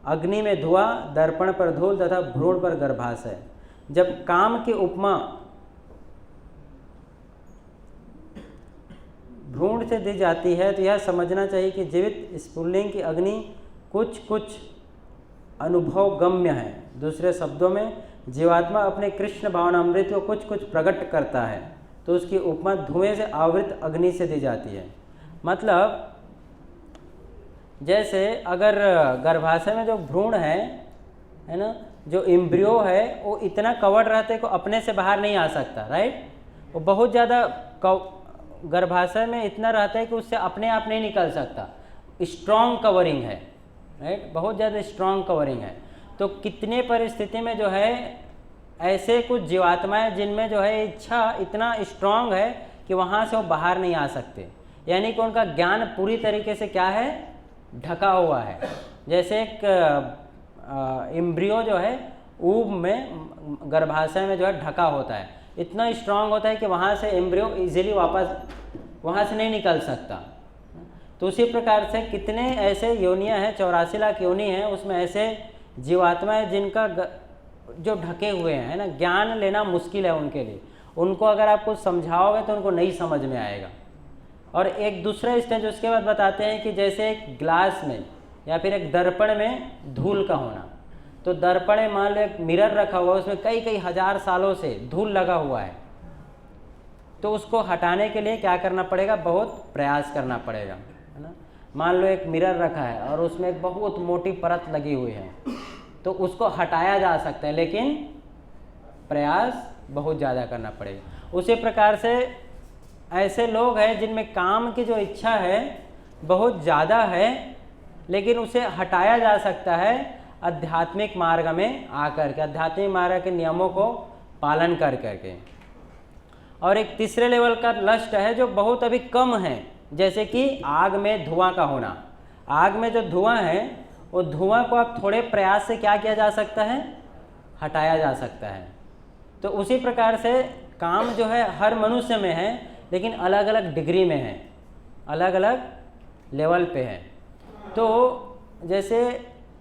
अग्नि में धुआं, दर्पण पर धूल तथा भ्रूण पर गर्भाशय। जब काम की उपमा भ्रूण से दी जाती है तो यह समझना चाहिए कि जीवित स्फुल्लिंग की अग्नि कुछ कुछ अनुभव गम्य है। दूसरे शब्दों में जीवात्मा अपने कृष्ण भावनामृत को कुछ कुछ प्रकट करता है, तो उसकी उपमा धुएं से आवृत अग्नि से दी जाती है। मतलब जैसे अगर गर्भाशय में जो भ्रूण है ना, जो एम्ब्रियो है, वो इतना कवर्ड रहता है कि अपने से बाहर नहीं आ सकता, राइट। वो बहुत ज़्यादा गर्भाशय में इतना रहता है कि उससे अपने आप नहीं निकल सकता। स्ट्रॉन्ग कवरिंग है, राइट, बहुत ज़्यादा स्ट्रॉन्ग कवरिंग है। तो कितने परिस्थिति में जो है ऐसे कुछ जीवात्माएं जिनमें जो है इच्छा इतना स्ट्रॉन्ग है कि वहाँ से वो बाहर नहीं आ सकते, यानी कि उनका ज्ञान पूरी तरीके से क्या है, ढका हुआ है। जैसे एक एम्ब्रियो जो है ऊब में, गर्भाशय में जो है ढका होता है, इतना स्ट्रांग होता है कि वहाँ से एम्ब्रियो इजीली वापस वहाँ से नहीं निकल सकता। तो उसी प्रकार से कितने ऐसे योनियाँ हैं, 84 लाख योनि हैं, उसमें ऐसे जीवात्मा है जिनका जो ढके हुए हैं, है ना, ज्ञान लेना मुश्किल है उनके लिए। उनको अगर आप कुछ समझाओगे तो उनको नहीं समझ में आएगा। और एक दूसरा स्टेज उसके बाद बताते हैं कि जैसे एक ग्लास में या फिर एक दर्पण में धूल का होना, तो दर्पण में मान लो एक मिरर रखा हुआ है, उसमें कई कई हजार सालों से धूल लगा हुआ है, तो उसको हटाने के लिए क्या करना पड़ेगा, बहुत प्रयास करना पड़ेगा, है ना। मान लो एक मिरर रखा है और उसमें एक बहुत मोटी परत लगी हुई है, तो उसको हटाया जा सकता है, लेकिन प्रयास बहुत ज़्यादा करना पड़ेगा। उसी प्रकार से ऐसे लोग हैं जिनमें काम की जो इच्छा है बहुत ज़्यादा है, लेकिन उसे हटाया जा सकता है आध्यात्मिक मार्ग में आकर के, आध्यात्मिक मार्ग के नियमों को पालन कर करके। और एक तीसरे लेवल का लस्ट है जो बहुत अभी कम है, जैसे कि आग में धुआं का होना। आग में जो धुआं है वो धुआं को आप थोड़े प्रयास से क्या किया जा सकता है, हटाया जा सकता है। तो उसी प्रकार से काम जो है हर मनुष्य में है, लेकिन अलग अलग डिग्री में है, अलग अलग लेवल पे है। तो जैसे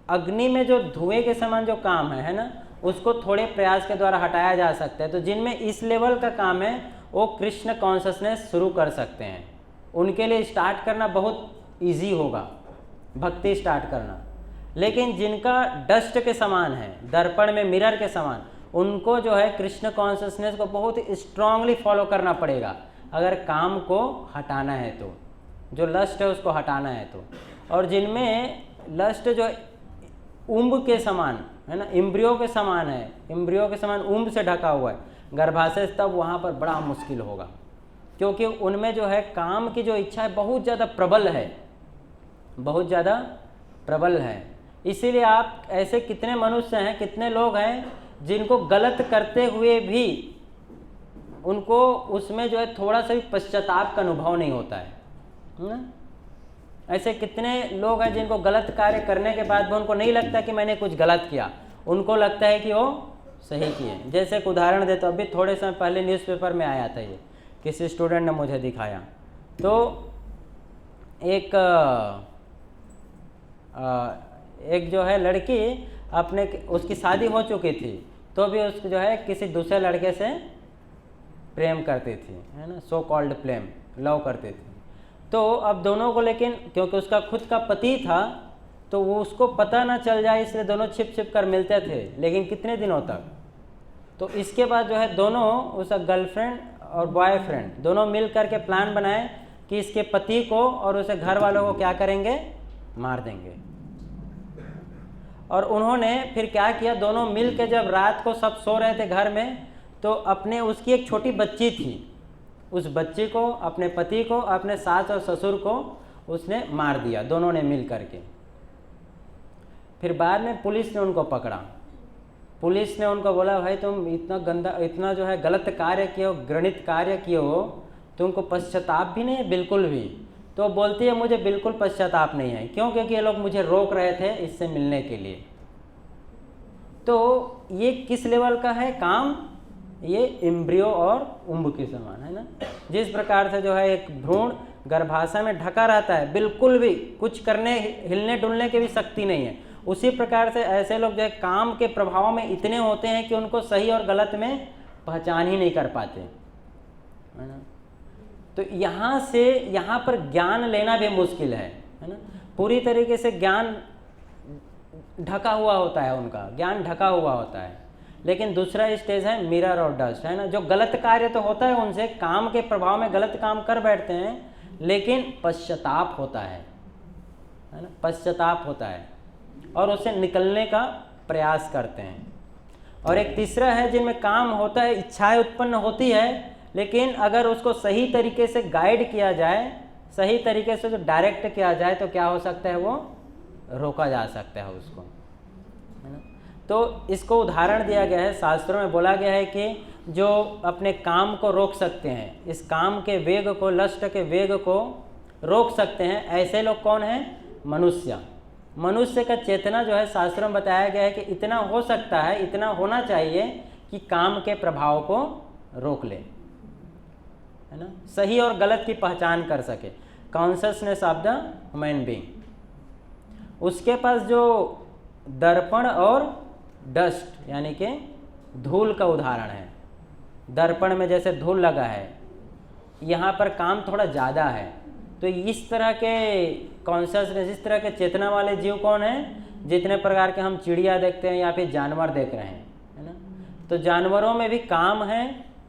अग्नि में जो धुएं के समान जो काम है ना, उसको थोड़े प्रयास के द्वारा हटाया जा सकता है। तो जिनमें इस लेवल का काम है वो कृष्ण कॉन्शसनेस शुरू कर सकते हैं, उनके लिए स्टार्ट करना बहुत इजी होगा, भक्ति स्टार्ट करना। लेकिन जिनका डस्ट के समान है, दर्पण में मिरर के समान, उनको जो है कृष्ण कॉन्शसनेस को बहुत स्ट्रांगली फॉलो करना पड़ेगा अगर काम को हटाना है तो, जो लस्ट है उसको हटाना है तो। और जिनमें लस्ट जो उम्ब के समान है ना, इम्ब्रियो के समान है, इम्ब्रियो के समान उम्ब से ढका हुआ है, गर्भाशय, तब वहाँ पर बड़ा मुश्किल होगा, क्योंकि उनमें जो है काम की जो इच्छा है बहुत ज़्यादा प्रबल है, बहुत ज़्यादा प्रबल है। इसीलिए आप ऐसे कितने मनुष्य हैं, कितने लोग हैं जिनको गलत करते हुए भी उनको उसमें जो है थोड़ा सा भी पश्चाताप का अनुभव नहीं होता है ना। ऐसे कितने लोग हैं जिनको गलत कार्य करने के बाद भी उनको नहीं लगता कि मैंने कुछ गलत किया, उनको लगता है कि वो सही किए। जैसे एक उदाहरण देता हूँ, अभी थोड़े समय पहले न्यूज़पेपर में आया था, ये किसी स्टूडेंट ने मुझे दिखाया। तो एक जो है लड़की अपने, उसकी शादी हो चुकी थी, तो भी उसको जो है किसी दूसरे लड़के से प्रेम करती थी, है ना, सो कॉल्ड प्रेम, लव करती थी। तो अब दोनों को, लेकिन क्योंकि उसका खुद का पति था तो वो उसको पता ना चल जाए, इसलिए दोनों छिप छिप कर मिलते थे, लेकिन कितने दिनों तक। तो इसके बाद जो है दोनों, उसका गर्लफ्रेंड और बॉयफ्रेंड दोनों मिल करके प्लान बनाए कि इसके पति को और उसे घर वालों को क्या करेंगे, मार देंगे। और उन्होंने फिर क्या किया, दोनों मिल के जब रात को सब सो रहे थे घर में, तो अपने, उसकी एक छोटी बच्ची थी, उस बच्ची को, अपने पति को, अपने सास और ससुर को उसने मार दिया, दोनों ने मिल करके। फिर बाद में पुलिस ने उनको पकड़ा। पुलिस ने उनको बोला, भाई तुम इतना गंदा, इतना जो है गलत कार्य किए हो, घृणित कार्य किए हो, तुमको पश्चाताप भी नहीं है बिल्कुल भी। तो बोलती है मुझे बिल्कुल पश्चाताप नहीं है। क्यों? क्योंकि ये लोग मुझे रोक रहे थे इससे मिलने के लिए। तो ये किस लेवल का है काम, ये इम्ब्रियो और उम्ब के समान है ना। जिस प्रकार से जो है एक भ्रूण गर्भाशय में ढका रहता है, बिल्कुल भी कुछ करने, हिलने डुलने की भी शक्ति नहीं है, उसी प्रकार से ऐसे लोग जो है काम के प्रभाव में इतने होते हैं कि उनको सही और गलत में पहचान ही नहीं कर पाते, है ना। तो यहाँ से यहाँ पर ज्ञान लेना भी मुश्किल है ना। पूरी तरीके से ज्ञान ढका हुआ होता है, उनका ज्ञान ढका हुआ होता है। लेकिन दूसरा स्टेज है मिरर और डस्ट, है ना, जो गलत कार्य तो होता है उनसे, काम के प्रभाव में गलत काम कर बैठते हैं, लेकिन पश्चाताप होता है ना, पश्चाताप होता है और उससे निकलने का प्रयास करते हैं। और एक तीसरा है जिनमें काम होता है, इच्छाएं उत्पन्न होती है, लेकिन अगर उसको सही तरीके से गाइड किया जाए, सही तरीके से जो डायरेक्ट किया जाए, तो क्या हो सकता है, वो रोका जा सकता है उसको, है ना। तो इसको उदाहरण दिया गया है, शास्त्रों में बोला गया है कि जो अपने काम को रोक सकते हैं, इस काम के वेग को, लस्ट के वेग को रोक सकते हैं, ऐसे लोग कौन हैं, मनुष्य। मनुष्य का चेतना जो है शास्त्रों में बताया गया है कि इतना हो सकता है, इतना होना चाहिए कि काम के प्रभाव को रोक ले, है ना, सही और गलत की पहचान कर सके, consciousness of the human being. उसके पास जो दर्पण और डस्ट यानी कि धूल का उदाहरण है, दर्पण में जैसे धूल लगा है, यहाँ पर काम थोड़ा ज़्यादा है। तो इस तरह के कॉन्शियसनेस, इस तरह के चेतना वाले जीव कौन हैं? जितने प्रकार के हम चिड़िया देखते हैं या फिर जानवर देख रहे हैं, है ना। तो जानवरों में भी काम है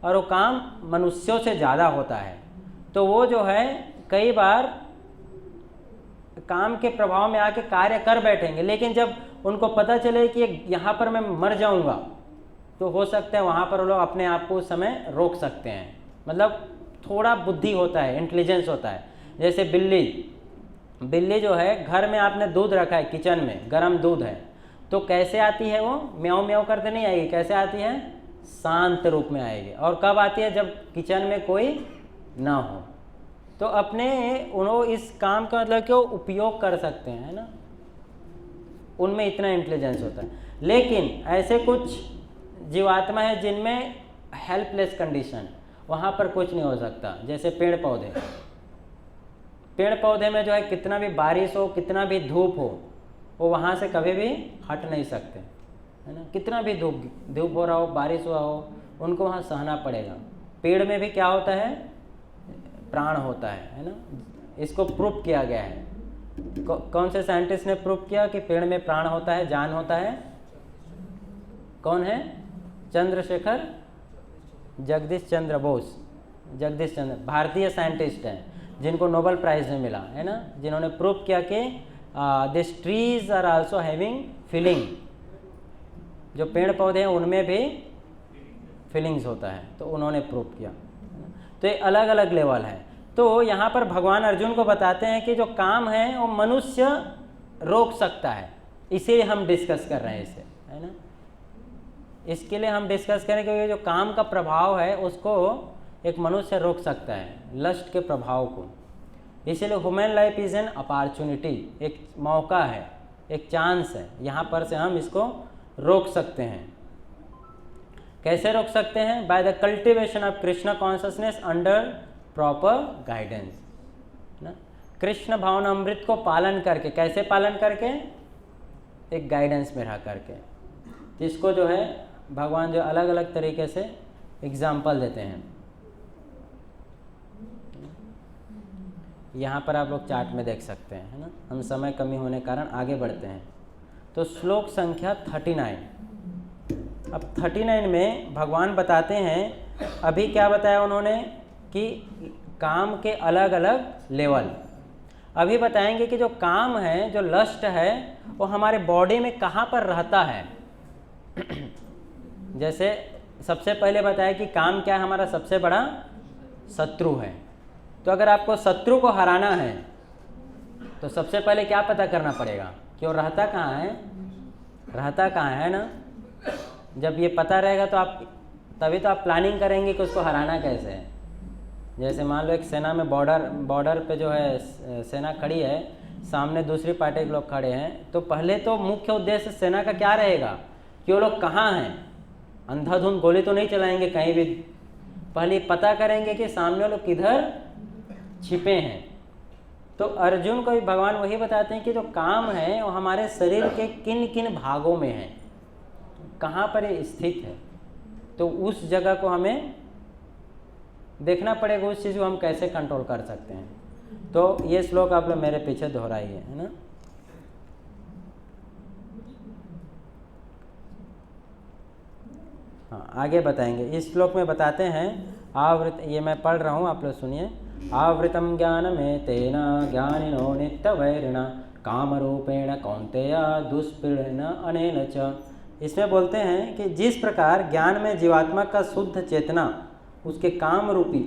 और वो काम मनुष्यों से ज़्यादा होता है। तो वो जो है कई बार काम के प्रभाव में आके कार्य कर बैठेंगे, लेकिन जब उनको पता चले कि यहाँ पर मैं मर जाऊँगा, तो हो सकता है वहाँ पर वो लोग अपने आप को उस समय रोक सकते हैं। मतलब थोड़ा बुद्धि होता है, इंटेलिजेंस होता है। जैसे बिल्ली जो है, घर में आपने दूध रखा है, किचन में गर्म दूध है, तो कैसे आती है वो? म्याऊं म्याऊं करते नहीं आएगी। कैसे आती है? शांत रूप में आएगी। और कब आती है? जब किचन में कोई ना हो। तो अपने उन्होंने इस काम का मतलब कि वो उपयोग कर सकते हैं, है ना, उनमें इतना इंटेलिजेंस होता है। लेकिन ऐसे कुछ जीवात्मा है जिनमें हेल्पलेस कंडीशन, वहाँ पर कुछ नहीं हो सकता। जैसे पेड़ पौधे में जो है कितना भी बारिश हो, कितना भी धूप हो, वो वहाँ से कभी भी हट नहीं सकते, है ना। कितना भी धूप हो रहा हो, बारिश हुआ हो, उनको वहाँ सहना पड़ेगा। पेड़ में भी क्या होता है? प्राण होता है ना। इसको प्रूफ किया गया है। कौन से साइंटिस्ट ने प्रूफ किया कि पेड़ में प्राण होता है, जान होता है? कौन है? जगदीश चंद्र बोस। भारतीय साइंटिस्ट हैं जिनको नोबेल प्राइज में मिला, है ना, जिन्होंने प्रूफ किया कि this trees are also having feeling. जो पेड़ पौधे हैं उनमें भी फीलिंग्स होता है, तो उन्होंने प्रूफ किया। तो ये अलग अलग लेवल है। तो यहाँ पर भगवान अर्जुन को बताते हैं कि जो काम है वो मनुष्य रोक सकता है, इसीलिए हम डिस्कस कर रहे हैं इसे, है ना। इसके लिए हम डिस्कस करें क्योंकि जो काम का प्रभाव है उसको एक मनुष्य रोक सकता है, लस्ट के प्रभाव को। इसीलिए human life is an opportunity, एक मौका है, एक चांस है। यहाँ पर से हम इसको रोक सकते हैं। कैसे रोक सकते हैं? By the cultivation of Krishna consciousness under proper guidance, ना। कृष्ण भावना अमृत को पालन करके। कैसे पालन करके? एक गाइडेंस में रह करके, जिसको जो है भगवान जो अलग अलग तरीके से एग्जाम्पल देते हैं। यहाँ पर आप लोग चार्ट में देख सकते हैं, है ना। हम समय कमी होने के कारण आगे बढ़ते हैं। तो श्लोक संख्या 39। अब 39 में भगवान बताते हैं, अभी क्या बताया उन्होंने कि काम के अलग अलग लेवल। अभी बताएंगे कि जो काम है, जो लस्ट है, वो हमारे बॉडी में कहाँ पर रहता है। जैसे सबसे पहले बताया कि काम क्या है? हमारा सबसे बड़ा शत्रु है। तो अगर आपको शत्रु को हराना है तो सबसे पहले क्या पता करना पड़ेगा कि वो रहता कहाँ है ना। जब ये पता रहेगा तो तभी तो आप प्लानिंग करेंगे कि उसको हराना कैसे है। जैसे मान लो एक सेना में बॉर्डर पे जो है सेना खड़ी है, सामने दूसरी पार्टी के लोग खड़े हैं, तो पहले तो मुख्य उद्देश्य सेना का क्या रहेगा कि वो लोग कहाँ हैं। अंधाधुंध गोली तो नहीं चलाएंगे कहीं भी, पहले पता करेंगे कि सामने लोग किधर छिपे हैं। तो अर्जुन को भी भगवान वही बताते हैं कि जो काम है वो हमारे शरीर के किन किन भागों में है, कहाँ पर ये स्थित है। तो उस जगह को हमें देखना पड़ेगा, उस चीज़ को हम कैसे कंट्रोल कर सकते हैं। तो ये श्लोक आप लोग मेरे पीछे दोहराइए, है ना। हाँ, आगे बताएंगे। इस श्लोक में बताते हैं, आवृत, ये मैं पढ़ रहा हूँ, आप लोग सुनिए। आवृतम ज्ञानमें तेना ज्ञानिनो नित्यवैरिणा कामरूपेण कौन्तेय दुष्पीड़ेन अनेन च। इसमें बोलते हैं कि जिस प्रकार ज्ञान में जीवात्मा का शुद्ध चेतना उसके काम रूपी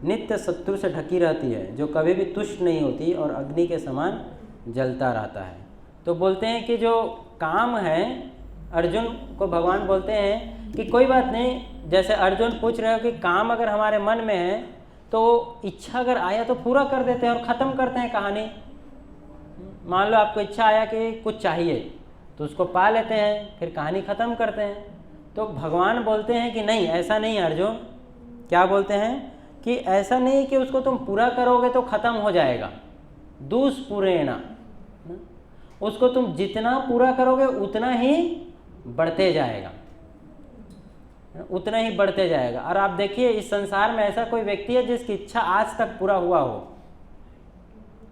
नित्य शत्रु से ढकी रहती है, जो कभी भी तुष्ट नहीं होती और अग्नि के समान जलता रहता है। तो बोलते हैं कि जो काम है, अर्जुन को भगवान बोलते हैं कि कोई बात नहीं, जैसे अर्जुन पूछ रहे हो कि काम अगर हमारे मन में है तो इच्छा अगर आया तो पूरा कर देते हैं और ख़त्म करते हैं कहानी। मान लो आपको इच्छा आया कि कुछ चाहिए तो उसको पा लेते हैं, फिर कहानी ख़त्म करते हैं। तो भगवान बोलते हैं कि नहीं, ऐसा नहीं अर्जुन। क्या बोलते हैं कि ऐसा नहीं कि उसको तुम पूरा करोगे तो ख़त्म हो जाएगा। दुष्पूरेण, उसको तुम जितना पूरा करोगे उतना ही बढ़ते जाएगा। उतना ही बढ़ते जाएगा। और आप देखिए इस संसार में ऐसा कोई व्यक्ति है जिसकी इच्छा आज तक पूरा हुआ हो?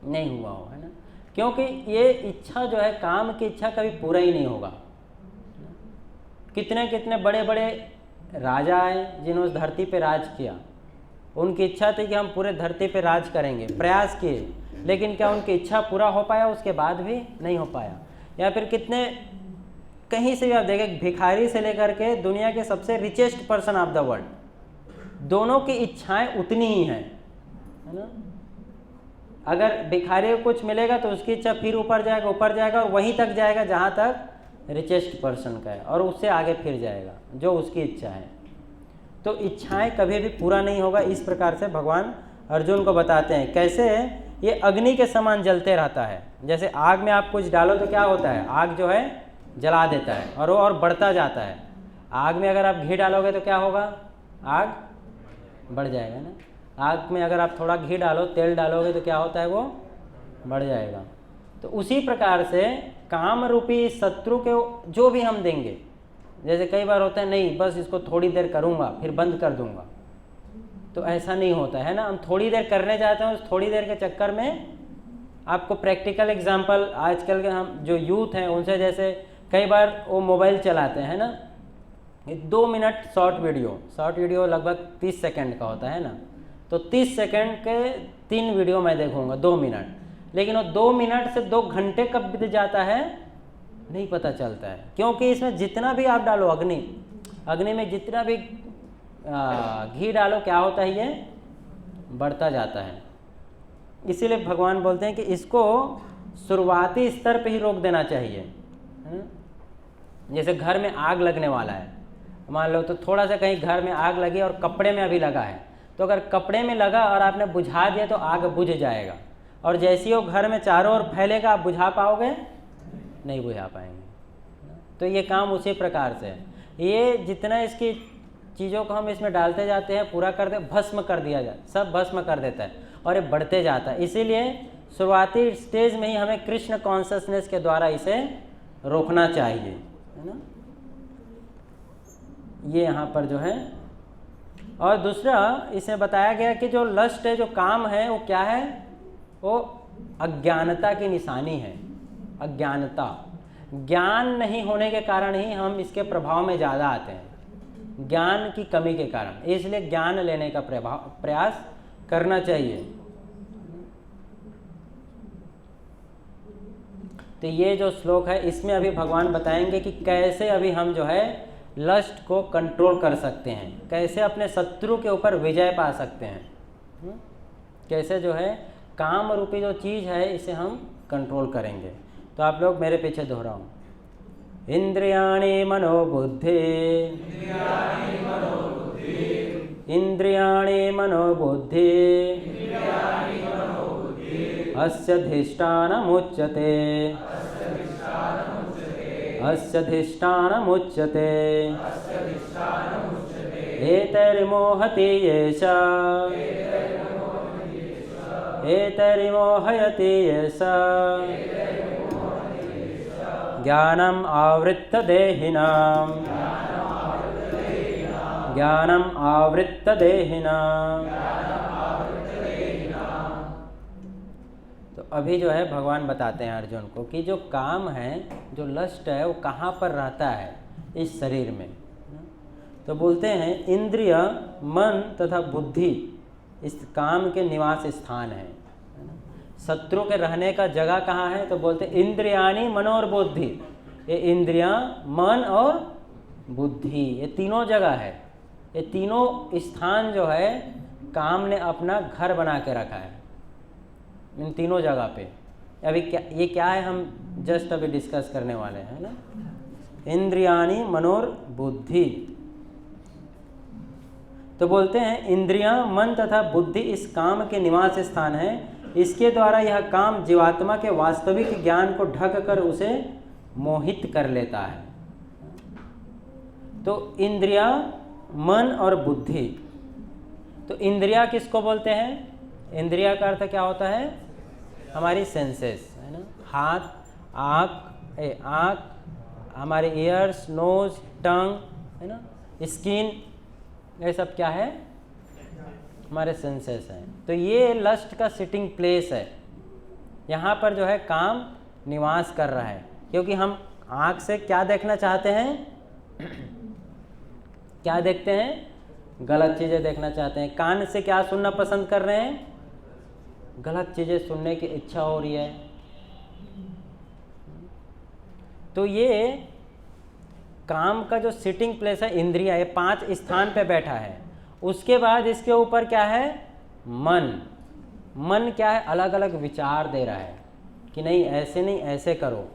नहीं हुआ हो, है ना। क्योंकि ये इच्छा जो है, काम की इच्छा कभी पूरा ही नहीं होगा। कितने कितने बड़े बड़े राजा हैं जिन्होंने धरती पे राज किया, उनकी इच्छा थी कि हम पूरे धरती पे राज करेंगे, प्रयास किए, लेकिन क्या उनकी इच्छा पूरा हो पाया? उसके बाद भी नहीं हो पाया। या फिर कितने, कहीं से भी आप देखें, भिखारी से लेकर के दुनिया के सबसे richest person of the world, दोनों की इच्छाएं उतनी ही हैं, है ना। अगर भिखारी को कुछ मिलेगा तो उसकी इच्छा फिर ऊपर जाएगा और वहीं तक जाएगा जहाँ तक रिचेस्ट पर्सन का है, और उससे आगे फिर जाएगा जो उसकी इच्छा है। तो इच्छाएं कभी भी पूरा नहीं होगा। इस प्रकार से भगवान अर्जुन को बताते हैं कैसे ये अग्नि के समान जलते रहता है। जैसे आग में आप कुछ डालो तो क्या होता है? आग जो है जला देता है और वो और बढ़ता जाता है। आग में अगर आप घी डालोगे तो क्या होगा? आग बढ़ जाएगा ना। आग में अगर आप थोड़ा घी डालो, तेल डालोगे तो क्या होता है? वो बढ़ जाएगा। तो उसी प्रकार से काम रूपी शत्रु के जो भी हम देंगे, जैसे कई बार होता है नहीं बस इसको थोड़ी देर करूँगा फिर बंद कर दूंगा, तो ऐसा नहीं होता है ना। हम थोड़ी देर करने जाते हैं, उस थोड़ी देर के चक्कर में आपको प्रैक्टिकल एग्जांपल आजकल के हम जो यूथ हैं उनसे, जैसे कई बार वो मोबाइल चलाते हैं ना, 2 मिनट शॉर्ट वीडियो लगभग 30 सेकंड का होता है ना, तो 30 सेकंड के 3 वीडियो मैं देखूंगा 2 मिनट, लेकिन वो 2 मिनट से 2 घंटे कब बीत जाता है नहीं पता चलता है। क्योंकि इसमें जितना भी आप डालो, अग्नि में जितना भी घी डालो, क्या होता है? ये बढ़ता जाता है। इसीलिए भगवान बोलते हैं कि इसको शुरुआती स्तर पे ही रोक देना चाहिए, है ना। जैसे घर में आग लगने वाला है, मान लो तो थोड़ा सा कहीं घर में आग लगी और कपड़े में अभी लगा है, तो अगर कपड़े में लगा और आपने बुझा दिया तो आग बुझ जाएगा, और जैसे ही वो घर में चारों ओर फैलेगा आप बुझा पाओगे? नहीं बुझा पाएंगे। तो ये काम उसी प्रकार से है। ये जितना इसकी चीज़ों को हम इसमें डालते जाते हैं, पूरा करते, भस्म कर दिया जाए, सब भस्म कर देता है और ये बढ़ते जाता है। इसीलिए शुरुआती स्टेज में ही हमें कृष्ण कॉन्शसनेस के द्वारा इसे रोकना चाहिए, है ना। ये यहाँ पर जो है। और दूसरा इसमें बताया गया कि जो लस्ट है, जो काम है, वो क्या है? वो अज्ञानता की निशानी है। अज्ञानता, ज्ञान नहीं होने के कारण ही हम इसके प्रभाव में ज़्यादा आते हैं, ज्ञान की कमी के कारण। इसलिए ज्ञान लेने का प्रयास करना चाहिए। तो ये जो श्लोक है इसमें अभी भगवान बताएंगे कि कैसे अभी हम जो है लस्ट को कंट्रोल कर सकते हैं, कैसे अपने शत्रु के ऊपर विजय पा सकते हैं, कैसे जो है काम रूपी जो चीज़ है इसे हम कंट्रोल करेंगे। तो आप लोग मेरे पीछे दोहराओ। इंद्रियाणि मनोबुद्धि, इंद्रियाणि मनोबुद्धि अस्यधिष्ठानमुच्यते, अस्यधिष्ठानमुच्यते एतैर्मोहति येष, एतैर्मोहयति येष ज्ञानम् आवृत्य देहिनाम्, ज्ञानम् आवृत्य देहिनाम्। तो अभी जो है भगवान बताते हैं अर्जुन को कि जो काम है, जो लस्ट है, वो कहाँ पर रहता है इस शरीर में। तो बोलते हैं इंद्रिय, मन तथा बुद्धि इस काम के निवास स्थान है। शत्रु के रहने का जगह कहाँ है? तो बोलते इंद्रियाणि मनोर बुद्धि, ये इंद्रियां, मन और बुद्धि, ये तीनों जगह है। ये तीनों स्थान जो है काम ने अपना घर बना के रखा है इन तीनों जगह पे। अभी क्या ये क्या है हम जस्ट अभी डिस्कस करने वाले हैं ना। इंद्रियाणि मनोर बुद्धि, तो बोलते हैं इंद्रियां, मन तथा बुद्धि इस काम के निवास स्थान है। इसके द्वारा यह काम जीवात्मा के वास्तविक ज्ञान को ढक कर उसे मोहित कर लेता है। तो इंद्रिया, मन और बुद्धि। तो इंद्रिया किसको बोलते हैं? इंद्रिया का अर्थ क्या होता है? हमारी सेंसेस, है ना। हाथ, आँख, हमारे ईयर्स, नोज, टंग, है ना, स्किन, ये सब क्या है, हमारे सेंसेस हैं। तो ये लस्ट का सिटिंग प्लेस है, यहाँ पर जो है काम निवास कर रहा है। क्योंकि हम आँख से क्या देखना चाहते हैं, क्या देखते हैं, गलत चीज़ें देखना चाहते हैं। कान से क्या सुनना पसंद कर रहे हैं, गलत चीज़ें सुनने की इच्छा हो रही है। तो ये काम का जो सिटिंग प्लेस है, इंद्रिया, ये 5 स्थान पे बैठा है। उसके बाद इसके ऊपर क्या है, मन। मन क्या है, अलग अलग विचार दे रहा है कि नहीं ऐसे नहीं, ऐसे करो,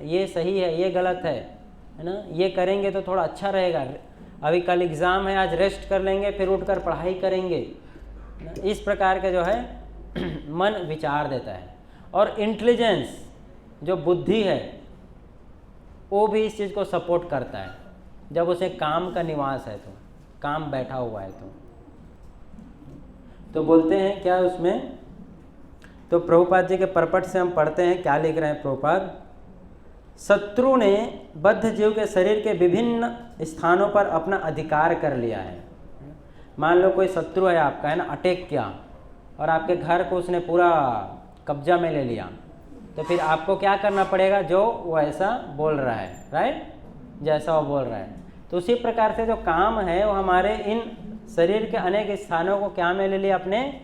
ये सही है, ये गलत है ना, ये करेंगे तो थोड़ा अच्छा रहेगा, अभी कल एग्ज़ाम है, आज रेस्ट कर लेंगे, फिर उठकर पढ़ाई करेंगे। इस प्रकार के जो है मन विचार देता है। और इंटेलिजेंस, जो बुद्धि है, वो भी इस चीज़ को सपोर्ट करता है। जब उसे काम का निवास है, तो काम बैठा हुआ है, तो बोलते हैं क्या उसमें, तो प्रभुपाद जी के परपट से हम पढ़ते हैं, क्या लिख रहे हैं प्रभुपाद। शत्रु ने बद्ध जीव के शरीर के विभिन्न स्थानों पर अपना अधिकार कर लिया है। मान लो कोई शत्रु है आपका, है ना, अटैक किया और आपके घर को उसने पूरा कब्जा में ले लिया, तो फिर आपको क्या करना पड़ेगा, जो वो ऐसा बोल रहा है, राइट, जैसा वो बोल रहा है। तो उसी प्रकार से जो काम है वो हमारे इन शरीर के अनेक स्थानों को क्या में ले लिया, अपने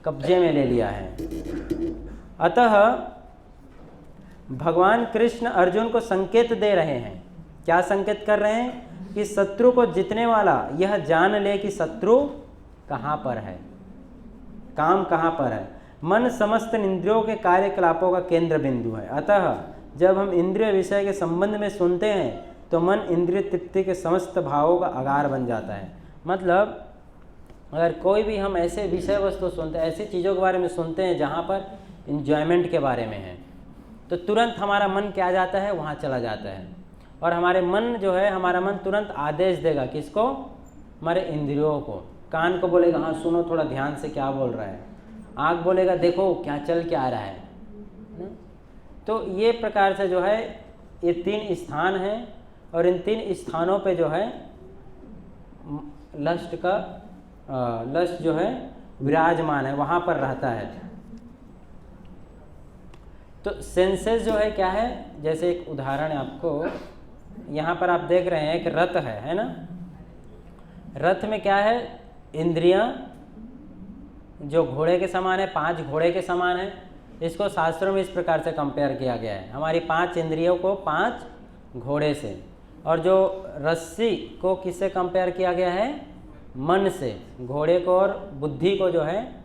कब्जे में ले लिया है। अतः भगवान कृष्ण अर्जुन को संकेत दे रहे हैं। क्या संकेत कर रहे हैं, कि शत्रु को जीतने वाला यह जान ले कि शत्रु कहाँ पर है, काम कहाँ पर है। मन समस्त इंद्रियों के कार्यकलापों का केंद्र बिंदु है। अतः जब हम इंद्रिय विषय के संबंध में सुनते हैं तो मन इंद्रिय तृप्ति के समस्त भावों का आगार बन जाता है। मतलब अगर कोई भी हम ऐसे विषय वस्तु सुनते हैं, ऐसी चीज़ों के बारे में सुनते हैं जहाँ पर इन्जॉयमेंट के बारे में है, तो तुरंत हमारा मन क्या जाता है, वहाँ चला जाता है। और हमारे मन जो है, हमारा मन तुरंत आदेश देगा किसको, हमारे इंद्रियों को। कान को बोलेगा हाँ सुनो, थोड़ा ध्यान से क्या बोल रहा है। आँख बोलेगा देखो क्या चल के आ रहा है। तो ये प्रकार से जो है ये 3 स्थान हैं, और इन 3 स्थानों पे जो है लस्ट जो है विराजमान है, वहाँ पर रहता है। तो सेंसेस जो है क्या है, जैसे एक उदाहरण है आपको, यहाँ पर आप देख रहे हैं एक रथ है ना। रथ में क्या है, इंद्रियां जो घोड़े के समान है, 5 घोड़े के समान है। इसको शास्त्रों में इस प्रकार से कंपेयर किया गया है, हमारी 5 इंद्रियों को 5 घोड़े से। और जो रस्सी को किससे कंपेयर किया गया है, मन से। घोड़े को और बुद्धि को जो है,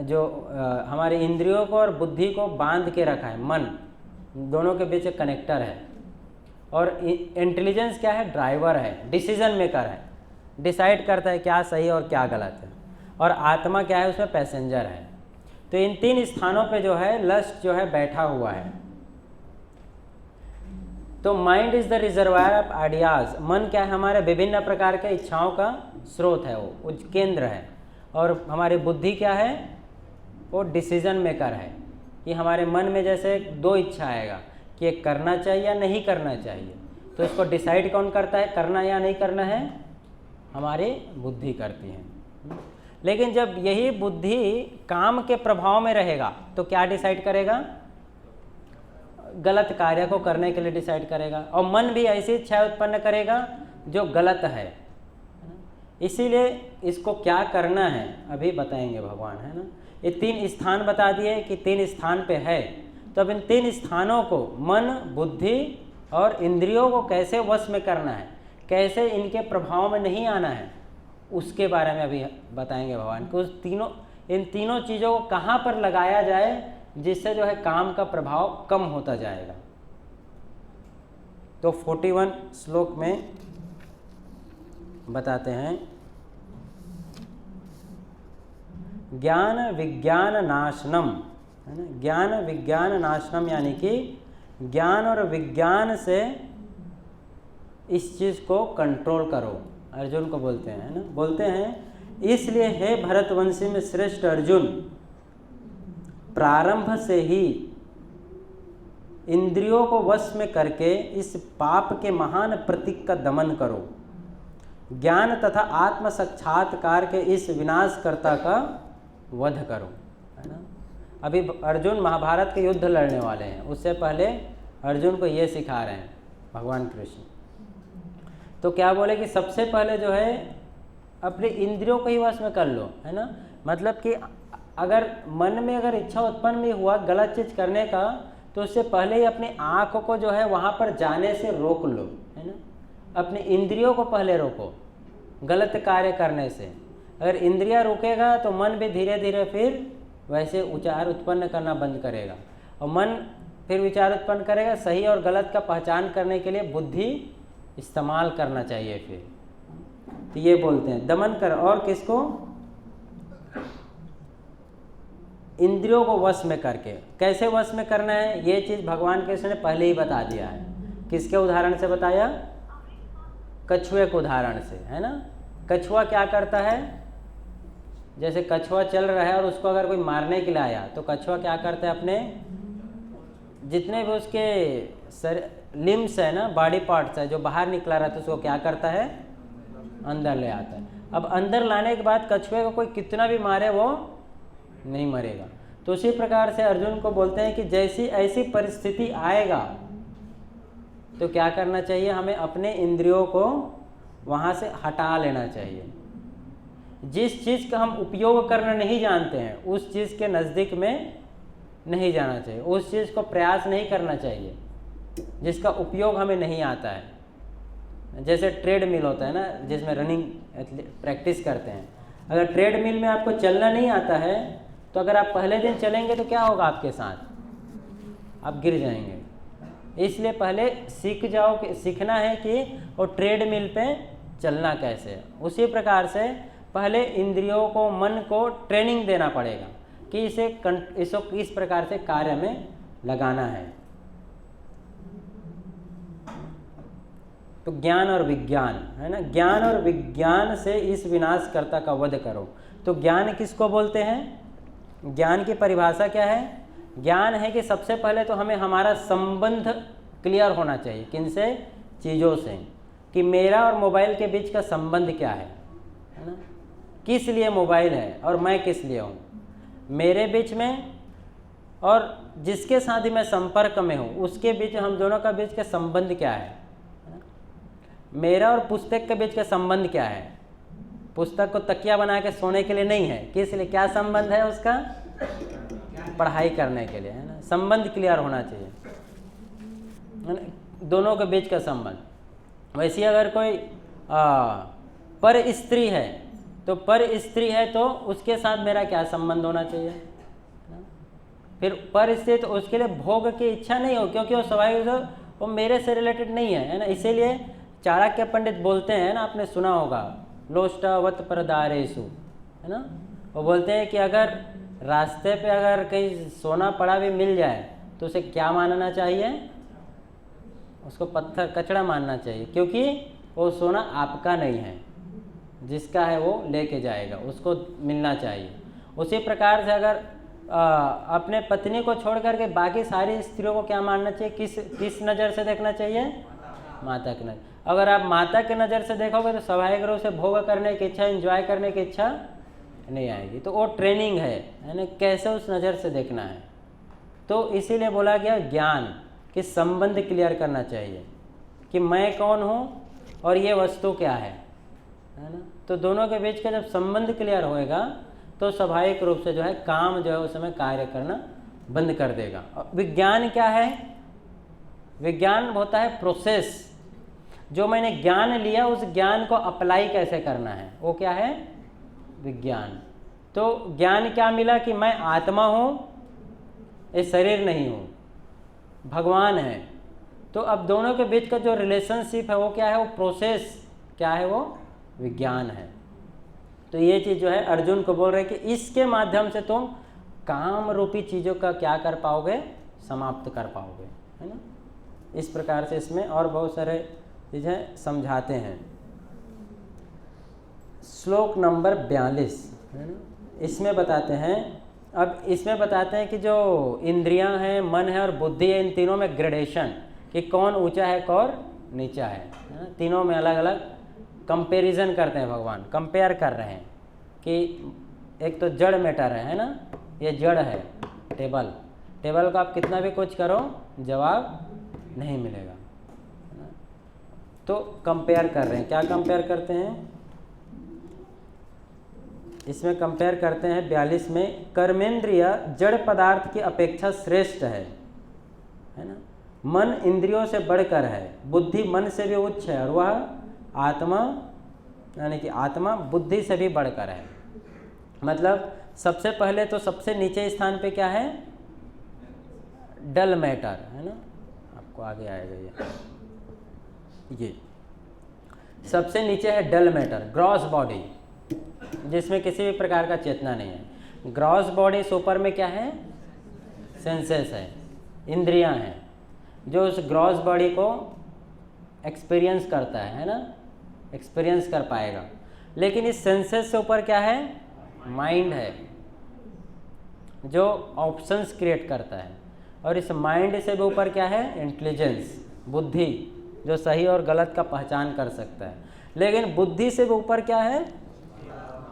जो हमारी इंद्रियों को और बुद्धि को बांध के रखा है, मन, दोनों के बीच एक कनेक्टर है। और इंटेलिजेंस क्या है, ड्राइवर है, डिसीजन मेकर है, डिसाइड करता है क्या सही और क्या गलत है। और आत्मा क्या है, उसमें पैसेंजर है। तो इन 3 स्थानों पे जो है लस्ट जो है बैठा हुआ है। तो mind is the reservoir of ideas. मन क्या है, हमारे विभिन्न प्रकार के इच्छाओं का स्रोत है, वो केंद्र है। और हमारी बुद्धि क्या है, वो डिसीजन मेकर है, कि हमारे मन में जैसे 2 इच्छा आएगा कि ये करना चाहिए या नहीं करना चाहिए, तो इसको डिसाइड कौन करता है, करना या नहीं करना है, हमारी बुद्धि करती है। लेकिन जब यही बुद्धि काम के प्रभाव में रहेगा तो क्या डिसाइड करेगा, गलत कार्य को करने के लिए डिसाइड करेगा। और मन भी ऐसी इच्छा उत्पन्न करेगा जो गलत है। इसीलिए इसको क्या करना है अभी बताएंगे भगवान, है ना। ये 3 स्थान बता दिए कि 3 स्थान पे है। तो अब इन 3 स्थानों को मन, बुद्धि और इंद्रियों को कैसे वश में करना है, कैसे इनके प्रभाव में नहीं आना है, उसके बारे में अभी बताएंगे भगवान कि इन तीनों चीज़ों को कहाँ पर लगाया जाए जिससे जो है काम का प्रभाव कम होता जाएगा। तो 41 श्लोक में बताते हैं, ज्ञान विज्ञान नाशनम, है ना। ज्ञान विज्ञान नाशनम यानी कि ज्ञान और विज्ञान से इस चीज़ को कंट्रोल करो, अर्जुन को बोलते हैं, है ना। बोलते हैं इसलिए हे भरतवंशी में श्रेष्ठ अर्जुन, प्रारंभ से ही इंद्रियों को वश में करके इस पाप के महान प्रतीक का दमन करो। ज्ञान तथा आत्म साक्षात्कार के इस विनाशकर्ता का वध करो, है ना। अभी अर्जुन महाभारत के युद्ध लड़ने वाले हैं, उससे पहले अर्जुन को ये सिखा रहे हैं भगवान कृष्ण। तो क्या बोले कि सबसे पहले जो है अपने इंद्रियों को ही वश में कर लो, है ना। मतलब कि अगर मन में अगर इच्छा उत्पन्न भी हुआ गलत चीज़ करने का, तो उससे पहले ही अपनी आँखों को जो है वहाँ पर जाने से रोक लो, है ना। अपनी इंद्रियों को पहले रोको गलत कार्य करने से। अगर इंद्रियां रुकेगा तो मन भी धीरे धीरे फिर वैसे विचार उत्पन्न करना बंद करेगा, और मन फिर विचार उत्पन्न करेगा। सही और गलत का पहचान करने के लिए बुद्धि इस्तेमाल करना चाहिए फिर। तो ये बोलते हैं दमन कर, और किसको? इंद्रियों को वश में करके। कैसे वश में करना है ये चीज़ भगवान कृष्ण ने पहले ही बता दिया है। किसके उदाहरण से बताया? कछुए के उदाहरण से, है ना। कछुआ क्या करता है? जैसे कछुआ चल रहा है और उसको अगर कोई मारने के लिए आया तो कछुआ क्या करता है? अपने जितने भी उसके लिम्स है ना, बॉडी पार्ट्स है जो बाहर निकला रहता है, उसको क्या करता है? अंदर ले आता है। अब अंदर लाने के बाद कछुए को कोई कितना भी मारे वो नहीं मरेगा। तो उसी प्रकार से अर्जुन को बोलते हैं कि जैसी ऐसी परिस्थिति आएगा तो क्या करना चाहिए? हमें अपने इंद्रियों को वहाँ से हटा लेना चाहिए। जिस चीज़ का हम उपयोग करना नहीं जानते हैं उस चीज़ के नज़दीक में नहीं जाना चाहिए, उस चीज़ को प्रयास नहीं करना चाहिए जिसका उपयोग हमें नहीं आता है। जैसे ट्रेडमिल होता है ना, जिसमें रनिंग प्रैक्टिस करते हैं। अगर ट्रेडमिल में आपको चलना नहीं आता है तो अगर आप पहले दिन चलेंगे तो क्या होगा आपके साथ? आप गिर जाएंगे। इसलिए पहले सीख जाओ कि सीखना है कि वो ट्रेडमिल पे चलना कैसे है। उसी प्रकार से पहले इंद्रियों को, मन को ट्रेनिंग देना पड़ेगा कि इसको किस प्रकार से कार्य में लगाना है। तो ज्ञान और विज्ञान, है ना। ज्ञान और विज्ञान से इस विनाशकर्ता का वध करो। तो ज्ञान किसको बोलते हैं? ज्ञान की परिभाषा क्या है? ज्ञान है कि सबसे पहले तो हमें हमारा संबंध क्लियर होना चाहिए। किनसे? चीज़ों से। कि मेरा और मोबाइल के बीच का संबंध क्या है ना। किस लिए मोबाइल है और मैं किस लिए हूँ, मेरे बीच में और जिसके साथ ही मैं संपर्क में हूँ उसके बीच, हम दोनों का बीच का संबंध क्या है। मेरा और पुस्तक के बीच का संबंध क्या है? पुस्तक को तकिया बना के सोने के लिए नहीं है। किस लिए? क्या संबंध है उसका? पढ़ाई करने के लिए, है ना। संबंध क्लियर होना चाहिए, है ना, दोनों के बीच का संबंध। वैसे अगर कोई पर स्त्री है तो पर स्त्री है तो उसके साथ मेरा क्या संबंध होना चाहिए? फिर पर स्त्री तो उसके लिए भोग की इच्छा नहीं हो, क्योंकि वो स्वाभाविक वो मेरे से रिलेटेड नहीं है ना। इसीलिए चाणक्य पंडित बोलते हैं ना, आपने सुना होगा, लोष्टावत परदारेषु, है ना। वो बोलते हैं कि अगर रास्ते पे अगर कहीं सोना पड़ा भी मिल जाए तो उसे क्या मानना चाहिए? उसको पत्थर कचड़ा मानना चाहिए, क्योंकि वो सोना आपका नहीं है, जिसका है वो लेके जाएगा, उसको मिलना चाहिए। उसी प्रकार से अगर अपने पत्नी को छोड़ करके बाकी सारी स्त्रियों को क्या मानना चाहिए? किस नज़र से देखना चाहिए? माता की नज़र। अगर आप माता की नज़र से देखोगे तो स्वाभाविक रूप से भोग करने की इच्छा, एंजॉय करने की इच्छा नहीं आएगी। तो वो ट्रेनिंग है ना, कैसे उस नज़र से देखना है। तो इसीलिए बोला गया ज्ञान कि संबंध क्लियर करना चाहिए कि मैं कौन हूँ और ये वस्तु क्या है ना। तो दोनों के बीच का जब संबंध क्लियर होएगा तो स्वाभाविक रूप से जो है काम जो है उस समय कार्य करना बंद कर देगा। और विज्ञान क्या है? विज्ञान होता है प्रोसेस। जो मैंने ज्ञान लिया उस ज्ञान को अप्लाई कैसे करना है, वो क्या है? विज्ञान। तो ज्ञान क्या मिला कि मैं आत्मा हूँ, ये शरीर नहीं हूँ, भगवान है। तो अब दोनों के बीच का जो रिलेशनशिप है वो क्या है? वो प्रोसेस क्या है? वो विज्ञान है। तो ये चीज़ जो है अर्जुन को बोल रहे हैं कि इसके माध्यम से तुम काम रूपी चीज़ों का क्या कर पाओगे? समाप्त कर पाओगे, है ना। इस प्रकार से इसमें और बहुत सारे चीज़ें समझाते हैं। श्लोक नंबर 42, है ना, इसमें बताते हैं। अब इसमें बताते हैं कि जो इंद्रियां हैं, मन है और बुद्धि है, इन तीनों में ग्रेडेशन कि कौन ऊंचा है कौन नीचा है ना। तीनों में अलग अलग कंपैरिजन करते हैं, भगवान कंपेयर कर रहे हैं कि एक तो जड़ मैटर है ना, ये जड़ है टेबल, टेबल को आप कितना भी कुछ करो जवाब नहीं मिलेगा, है ना? तो कंपेयर कर रहे हैं, क्या कंपेयर करते हैं इसमें? कंपेयर करते हैं 42 में, कर्मेंद्रिय जड़ पदार्थ की अपेक्षा श्रेष्ठ है ना? मन इंद्रियों से बढ़कर है, बुद्धि मन से भी उच्च है, और वह आत्मा यानी कि आत्मा बुद्धि से भी बढ़कर है। मतलब सबसे पहले तो सबसे नीचे स्थान पे क्या है? डल मैटर, है ना? आपको आगे आएगा ये सबसे नीचे है डल मैटर, ग्रॉस बॉडी, जिसमें किसी भी प्रकार का चेतना नहीं है। ग्रॉस बॉडी से ऊपर में क्या है? सेंसेस है, इंद्रियां हैं, जो उस ग्रॉस बॉडी को एक्सपीरियंस करता है ना, एक्सपीरियंस कर पाएगा। लेकिन इस सेंसेस से ऊपर क्या है? माइंड है, जो ऑप्शंस क्रिएट करता है, और इस माइंड से भी ऊपर क्या है? इंटेलिजेंस, बुद्धि, जो सही और गलत का पहचान कर सकता है। लेकिन बुद्धि से भी ऊपर क्या है?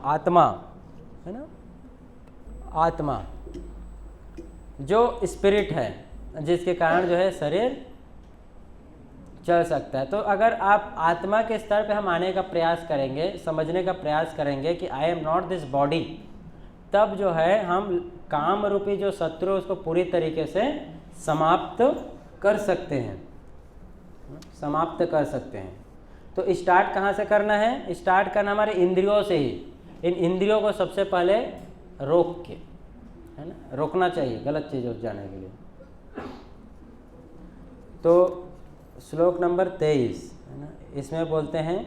आत्मा, है ना? आत्मा जो स्पिरिट है, जिसके कारण जो है शरीर चल सकता है। तो अगर आप आत्मा के स्तर पे हम आने का प्रयास करेंगे, समझने का प्रयास करेंगे कि I am not this body, तब जो है हम काम रूपी जो शत्रु है उसको पूरी तरीके से समाप्त कर सकते हैं, समाप्त कर सकते हैं। तो स्टार्ट कहाँ से करना है? स्टार्ट करना हमारे इंद्रियों से ही। इन इंद्रियों को सबसे पहले रोक के, है ना, रोकना चाहिए गलत चीज़ों से जाने के लिए। तो श्लोक नंबर 23, है ना, इसमें बोलते हैं,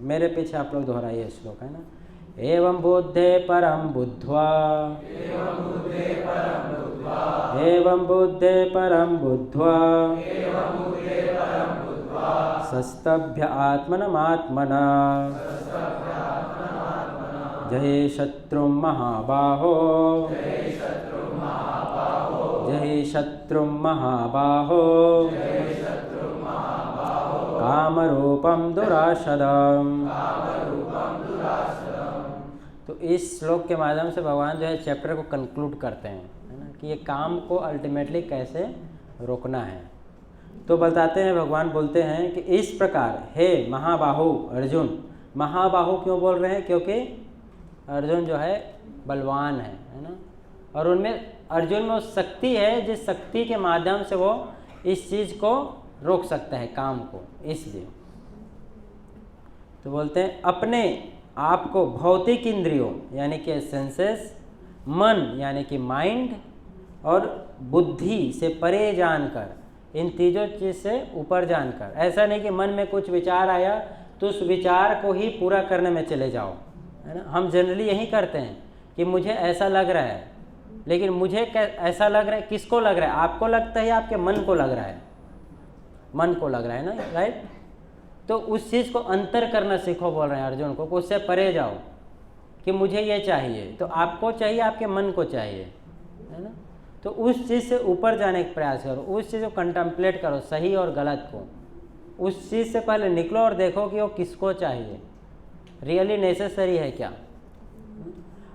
मेरे पीछे आप लोग दोहराइए श्लोक, है ना। एवं बुद्धे परम बुद्ध्वा, एवं बुद्धे परम बुद्ध्वा, सस्तभ्य आत्मनमात्मना, जय शत्रु महाबाहो, जय शत्रु महाबाहो, कामरूपम दुराशदम। तो इस श्लोक के माध्यम से भगवान जो है चैप्टर को कंक्लूड करते हैं, है ना, कि ये काम को अल्टीमेटली कैसे रोकना है। तो बताते हैं, भगवान बोलते हैं कि इस प्रकार हे महाबाहु अर्जुन, महाबाहु क्यों बोल रहे हैं? क्योंकि अर्जुन जो है बलवान है ना, और उनमें अर्जुन में उस शक्ति है जिस शक्ति के माध्यम से वो इस चीज़ को रोक सकता है, काम को। इसलिए तो बोलते हैं अपने आप को भौतिक इंद्रियों यानी कि सेंसेस, मन यानी कि माइंड, और बुद्धि से परे जानकर, इन तीनों चीज़ से ऊपर जानकर। ऐसा नहीं कि मन में कुछ विचार आया तो उस विचार को ही पूरा करने में चले जाओ, है ना। हम जनरली यही करते हैं कि मुझे ऐसा लग रहा है, लेकिन मुझे ऐसा लग रहा है, किसको लग रहा है? आपको लगता है, आपके मन को लग रहा है, मन को लग रहा है ना, राइट। तो उस चीज़ को अंतर करना सीखो, बोल रहे हैं अर्जुन को, उससे परे जाओ कि मुझे ये चाहिए, तो आपको चाहिए, आपके मन को चाहिए, है ना। तो उस चीज़ से ऊपर जाने का प्रयास करो, उस चीज़ को कंटेम्पलेट करो, सही और गलत को। उस चीज़ से पहले निकलो और देखो कि वो किसको चाहिए, रियली नेसेसरी है क्या।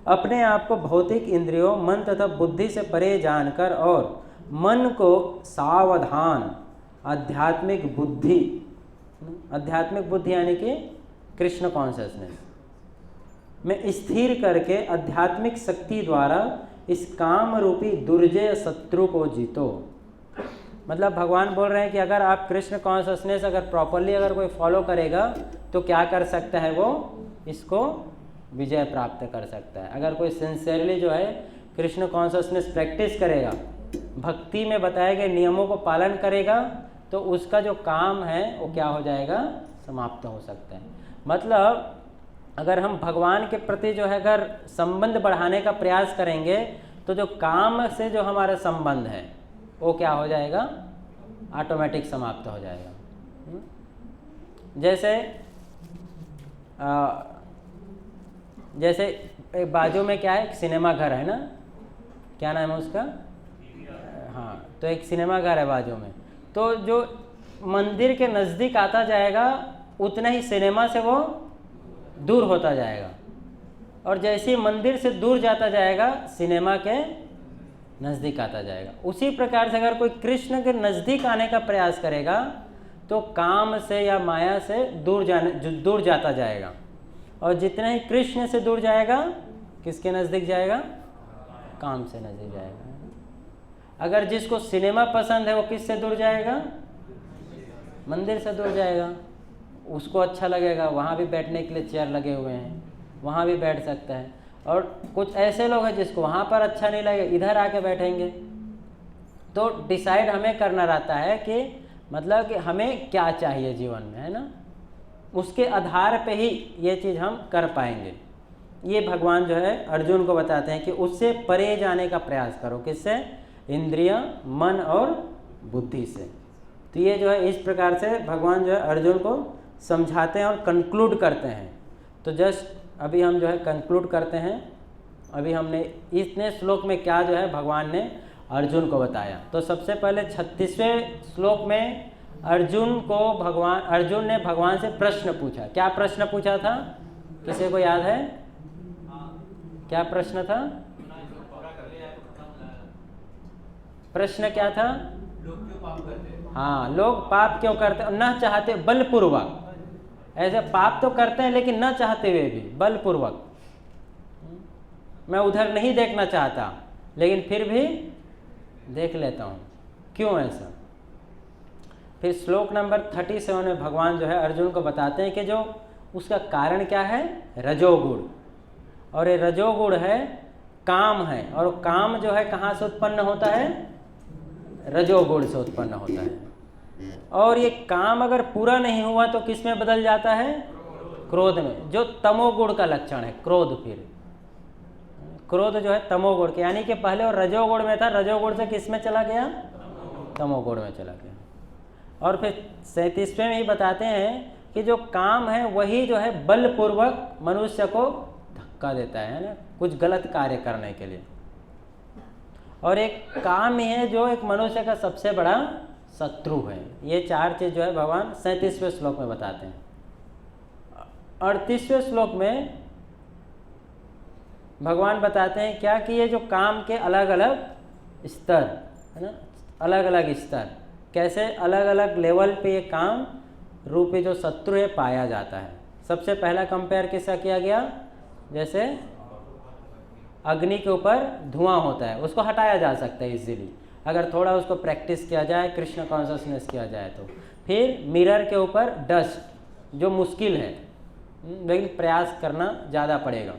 अपने आप को भौतिक इंद्रियों, मन तथा बुद्धि से परे जानकर और मन को सावधान आध्यात्मिक बुद्धि, आध्यात्मिक बुद्धि यानी कि कृष्ण कॉन्शसनेस में स्थिर करके आध्यात्मिक शक्ति द्वारा इस काम रूपी दुर्जय शत्रु को जीतो। मतलब भगवान बोल रहे हैं कि अगर आप कृष्ण कॉन्शसनेस अगर प्रॉपरली अगर कोई फॉलो करेगा तो क्या कर सकता है, वो इसको विजय प्राप्त कर सकता है। अगर कोई सिंसियरली जो है कृष्ण कॉन्शसनेस प्रैक्टिस करेगा, भक्ति में बताए गए नियमों को पालन करेगा, तो उसका जो काम है वो क्या हो जाएगा, समाप्त हो सकता है। मतलब अगर हम भगवान के प्रति जो है अगर संबंध बढ़ाने का प्रयास करेंगे तो जो काम से जो हमारा संबंध है वो क्या हो जाएगा, ऑटोमेटिक समाप्त हो जाएगा। जैसे एक बाजू में क्या है, एक सिनेमा घर है ना, क्या नाम है उसका, हाँ, तो एक सिनेमा घर है बाजू में। तो जो मंदिर के नज़दीक आता जाएगा उतना ही सिनेमा से वो दूर होता जाएगा, और जैसे ही मंदिर से दूर जाता जाएगा सिनेमा के नज़दीक आता जाएगा। उसी प्रकार से अगर कोई कृष्ण के नज़दीक आने का प्रयास करेगा तो काम से या माया से दूर जाता जाएगा, और जितने ही कृष्ण से दूर जाएगा किसके नज़दीक जाएगा? काम से नज़दीक जाएगा। अगर जिसको सिनेमा पसंद है वो किससे दूर जाएगा? मंदिर से दूर जाएगा। उसको अच्छा लगेगा, वहाँ भी बैठने के लिए चेयर लगे हुए हैं, वहाँ भी बैठ सकता है। और कुछ ऐसे लोग हैं जिसको वहाँ पर अच्छा नहीं लगे, इधर आके बैठेंगे। तो डिसाइड हमें करना रहता है कि मतलब कि हमें क्या चाहिए जीवन में, है ना, उसके आधार पे ही ये चीज़ हम कर पाएंगे। ये भगवान जो है अर्जुन को बताते हैं कि उससे परे जाने का प्रयास करो। किससे? इंद्रिय, मन और बुद्धि से। तो ये जो है इस प्रकार से भगवान जो है अर्जुन को समझाते हैं और कंक्लूड करते हैं। तो जस्ट अभी हम जो है कंक्लूड करते हैं। अभी हमने इतने श्लोक में क्या जो है भगवान ने अर्जुन को बताया। तो सबसे पहले 36वें श्लोक में अर्जुन ने भगवान से प्रश्न पूछा। क्या प्रश्न पूछा था? किसी को याद है? क्या प्रश्न था? प्रश्न क्या था? लोग क्यों पाप करते हैं? हाँ, लोग पाप क्यों करते हैं? न चाहते, बलपूर्वक। ऐसे पाप तो करते हैं लेकिन न चाहते हुए भी बलपूर्वक। मैं उधर नहीं देखना चाहता लेकिन फिर भी देख लेता हूँ, क्यों ऐसा? फिर श्लोक नंबर 37 में भगवान जो है अर्जुन को बताते हैं कि जो उसका कारण क्या है? रजोगुण। और ये रजोगुण है, काम है, और काम जो है कहाँ से उत्पन्न होता है? रजोगुण से उत्पन्न होता है। और ये काम अगर पूरा नहीं हुआ तो किस में बदल जाता है? क्रोध में, जो तमोगुण का लक्षण है। क्रोध, फिर क्रोध जो है तमोगुण के, यानी कि पहले और रजोगुण में था, रजोगुण से किस में चला गया? तमोगुण में चला गया। और फिर 37वें में ही बताते हैं कि जो काम है वही जो है बलपूर्वक मनुष्य को धक्का देता है ना, कुछ गलत कार्य करने के लिए। और एक काम ही है जो एक मनुष्य का सबसे बड़ा शत्रु है। ये चार चीज जो है भगवान 37वें श्लोक में बताते हैं। 38वें श्लोक में भगवान बताते हैं क्या कि ये जो काम के अलग अलग स्तर है ना, अलग अलग स्तर, कैसे अलग अलग लेवल पे ये काम रूपी जो शत्रु है पाया जाता है। सबसे पहला कंपेयर किसका किया गया? जैसे अग्नि के ऊपर धुआं होता है, उसको हटाया जा सकता है इजीली अगर थोड़ा उसको प्रैक्टिस किया जाए, कृष्ण कॉन्शसनेस किया जाए तो। फिर मिरर के ऊपर डस्ट, जो मुश्किल है लेकिन प्रयास करना ज़्यादा पड़ेगा,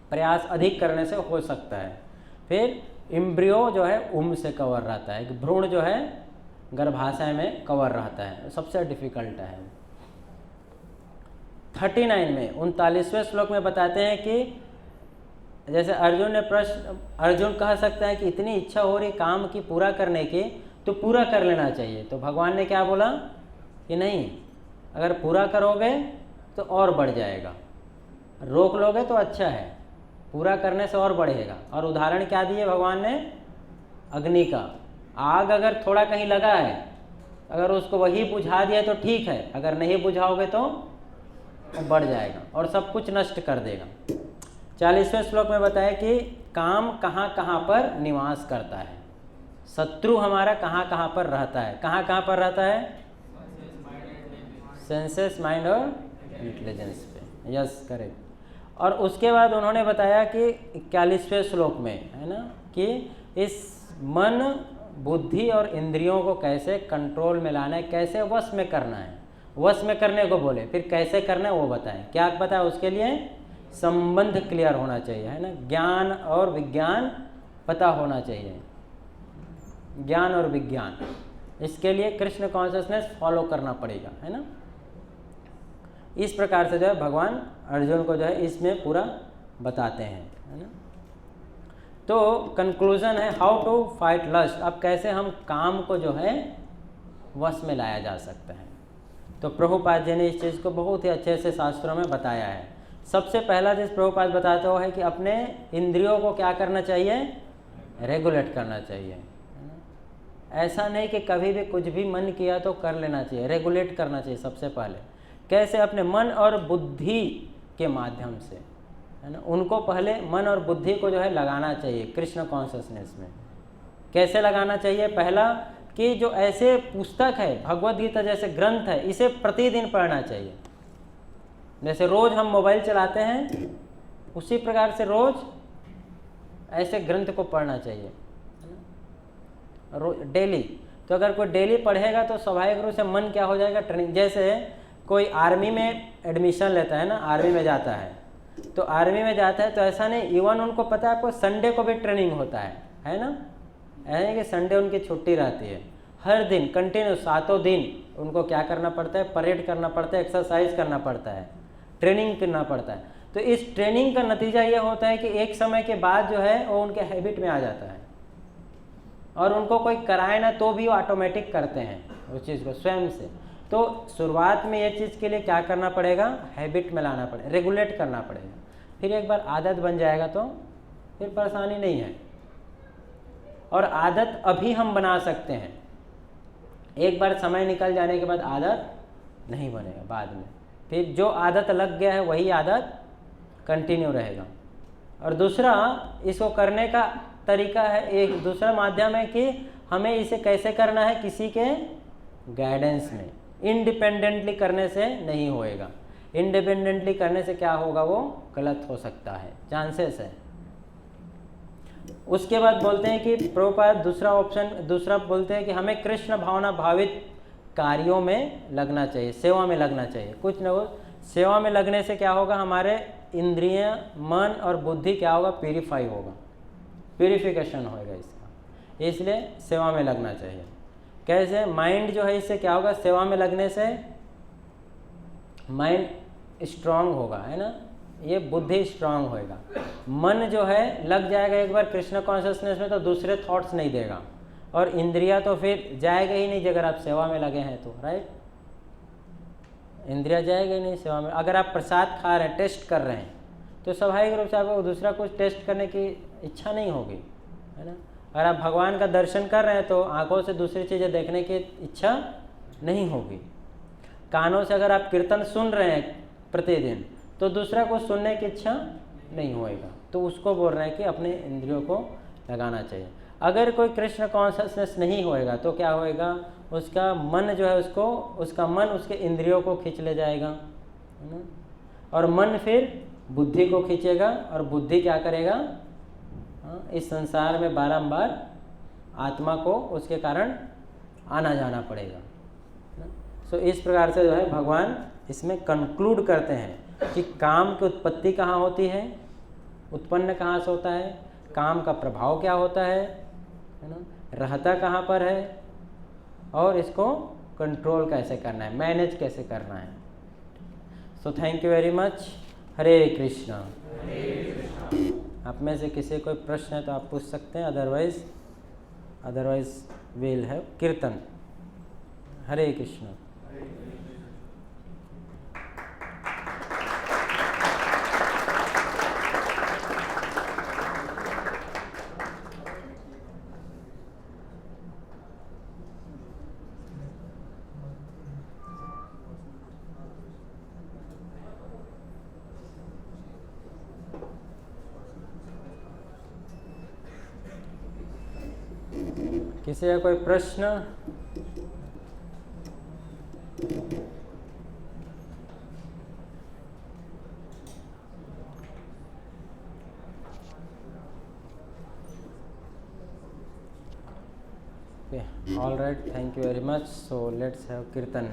प्रयास अधिक करने से हो सकता है। फिर इम्ब्रियो जो है से कवर रहता है, भ्रूण जो है गर्भाशय में कवर रहता है, सबसे डिफिकल्ट है। 39 में 39वें श्लोक में बताते हैं कि जैसे अर्जुन कह सकता है कि इतनी इच्छा हो रही काम की पूरा करने की तो पूरा कर लेना चाहिए। तो भगवान ने क्या बोला कि नहीं, अगर पूरा करोगे तो और बढ़ जाएगा, रोक लोगे तो अच्छा है, पूरा करने से और बढ़ेगा। और उदाहरण क्या दिए भगवान ने? अग्नि का। आग अगर थोड़ा कहीं लगा है, अगर उसको वही बुझा दिया तो ठीक है, अगर नहीं बुझाओगे तो बढ़ जाएगा और सब कुछ नष्ट कर देगा। 40वें श्लोक में बताया कि काम कहाँ कहाँ पर निवास करता है, शत्रु हमारा कहाँ कहाँ पर रहता है। कहाँ कहाँ पर रहता है? सेंसेस, माइंड और इंटेलिजेंस पे। Yes, correct. और उसके बाद उन्होंने बताया कि 41वें श्लोक में है ना कि इस मन, बुद्धि और इंद्रियों को कैसे कंट्रोल में लाना है, कैसे वश में करना है। वश में करने को बोले, फिर कैसे करना है वो बताएं। क्या बताया? उसके लिए संबंध क्लियर होना चाहिए, है ना, ज्ञान और विज्ञान पता होना चाहिए, ज्ञान और विज्ञान। इसके लिए कृष्ण कॉन्शसनेस फॉलो करना पड़ेगा, है ना। इस प्रकार से जो है भगवान अर्जुन को जो है इसमें पूरा बताते हैं, है ना। तो कंक्लूजन है हाउ टू फाइट लस्ट। अब कैसे हम काम को जो है वश में लाया जा सकता है। तो प्रभुपाद जी ने इस चीज़ को बहुत ही अच्छे से शास्त्रों में बताया है। सबसे पहला चीज़ प्रभुपाद बताते हो है कि अपने इंद्रियों को क्या करना चाहिए? रेगुलेट करना चाहिए। ऐसा नहीं कि कभी भी कुछ भी मन किया तो कर लेना चाहिए, रेगुलेट करना चाहिए सबसे पहले। कैसे? अपने मन और बुद्धि के माध्यम से, है ना। उनको पहले मन और बुद्धि को जो है लगाना चाहिए कृष्ण कॉन्शसनेस में। कैसे लगाना चाहिए? पहला कि जो ऐसे पुस्तक है, भगवद गीता जैसे ग्रंथ है, इसे प्रतिदिन पढ़ना चाहिए। जैसे रोज हम मोबाइल चलाते हैं, उसी प्रकार से रोज ऐसे ग्रंथ को पढ़ना चाहिए डेली। तो अगर कोई डेली पढ़ेगा तो स्वाभाविक रूप से मन क्या हो जाएगा? ट्रेनिंग। जैसे कोई आर्मी में एडमिशन लेता है ना, आर्मी में जाता है, तो आर्मी में जाता है तो ऐसा नहीं, इवन उनको पता है आपको संडे को भी ट्रेनिंग होता है ना। ऐसा नहीं कि संडे उनकी छुट्टी रहती है, हर दिन कंटिन्यू 7 दिन उनको क्या करना पड़ता है? परेड करना पड़ता है, एक्सरसाइज करना पड़ता है, ट्रेनिंग करना पड़ता है। तो इस ट्रेनिंग का नतीजा ये होता है कि एक समय के बाद जो है वो उनके हैबिट में आ जाता है, और उनको कोई कराए ना तो भी वो ऑटोमेटिक करते हैं उस चीज़ को स्वयं से। तो शुरुआत में ये चीज़ के लिए क्या करना पड़ेगा? हैबिट में लाना पड़ेगा, रेगुलेट करना पड़ेगा। फिर एक बार आदत बन जाएगा तो फिर परेशानी नहीं है। और आदत अभी हम बना सकते हैं, एक बार समय निकल जाने के बाद आदत नहीं बनेगा बाद में। फिर जो आदत लग गया है वही आदत कंटिन्यू रहेगा। और दूसरा इसको करने का तरीका है, एक दूसरा माध्यम है कि हमें इसे कैसे करना है? किसी के गाइडेंस में। इंडिपेंडेंटली करने से नहीं होएगा। इंडिपेंडेंटली करने से क्या होगा? वो गलत हो सकता है, चांसेस है। उसके बाद बोलते हैं कि प्रभुपाद दूसरा बोलते हैं कि हमें कृष्ण भावना भावित कार्यों में लगना चाहिए, सेवा में लगना चाहिए। कुछ न कुछ सेवा में लगने से क्या होगा? हमारे इंद्रिय, मन और बुद्धि क्या होगा? प्यूरिफाई होगा, प्यूरिफिकेशन होएगा इसका। इसलिए सेवा में लगना चाहिए। कैसे? माइंड जो है इससे क्या होगा? सेवा में लगने से माइंड स्ट्रांग होगा, है ना, ये बुद्धि स्ट्रांग होएगा। मन जो है लग जाएगा एक बार कृष्ण कॉन्शियसनेस में तो दूसरे थॉट्स नहीं देगा, और इंद्रिया तो फिर जाएगा ही नहीं अगर आप सेवा में लगे हैं तो, राइट। इंद्रिया जाएगा ही नहीं सेवा में। अगर आप प्रसाद खा रहे हैं, टेस्ट कर रहे हैं, तो स्वाभाविक रूप से आपको दूसरा कुछ टेस्ट करने की इच्छा नहीं होगी, है ना। अगर आप भगवान का दर्शन कर रहे हैं तो आंखों से दूसरी चीज़ें देखने की इच्छा नहीं होगी। कानों से अगर आप कीर्तन सुन रहे हैं प्रतिदिन तो दूसरा कुछ सुनने की इच्छा नहीं होएगा। तो उसको बोल रहे हैं कि अपने इंद्रियों को लगाना चाहिए। अगर कोई कृष्ण कॉन्शसनेस नहीं होएगा तो क्या होएगा? उसका मन जो है उसका मन उसके इंद्रियों को खींच ले जाएगा, है ना। और मन फिर बुद्धि को खींचेगा, और बुद्धि क्या करेगा? इस संसार में बारंबार आत्मा को उसके कारण आना जाना पड़ेगा। सो इस प्रकार से जो है भगवान इसमें कंक्लूड करते हैं कि काम की उत्पत्ति कहाँ होती है, उत्पन्न कहाँ से होता है, काम का प्रभाव क्या होता है ना, रहता कहाँ पर है, और इसको कंट्रोल कैसे करना है, मैनेज कैसे करना है। So thank you very much. Hare Krishna. आप में से किसी कोई प्रश्न है तो आप पूछ सकते हैं, अदरवाइज विल हैव कीर्तन। हरे कृष्णा। किसी का कोई प्रश्न? Okay, all right, thank you very much. So let's have kirtan.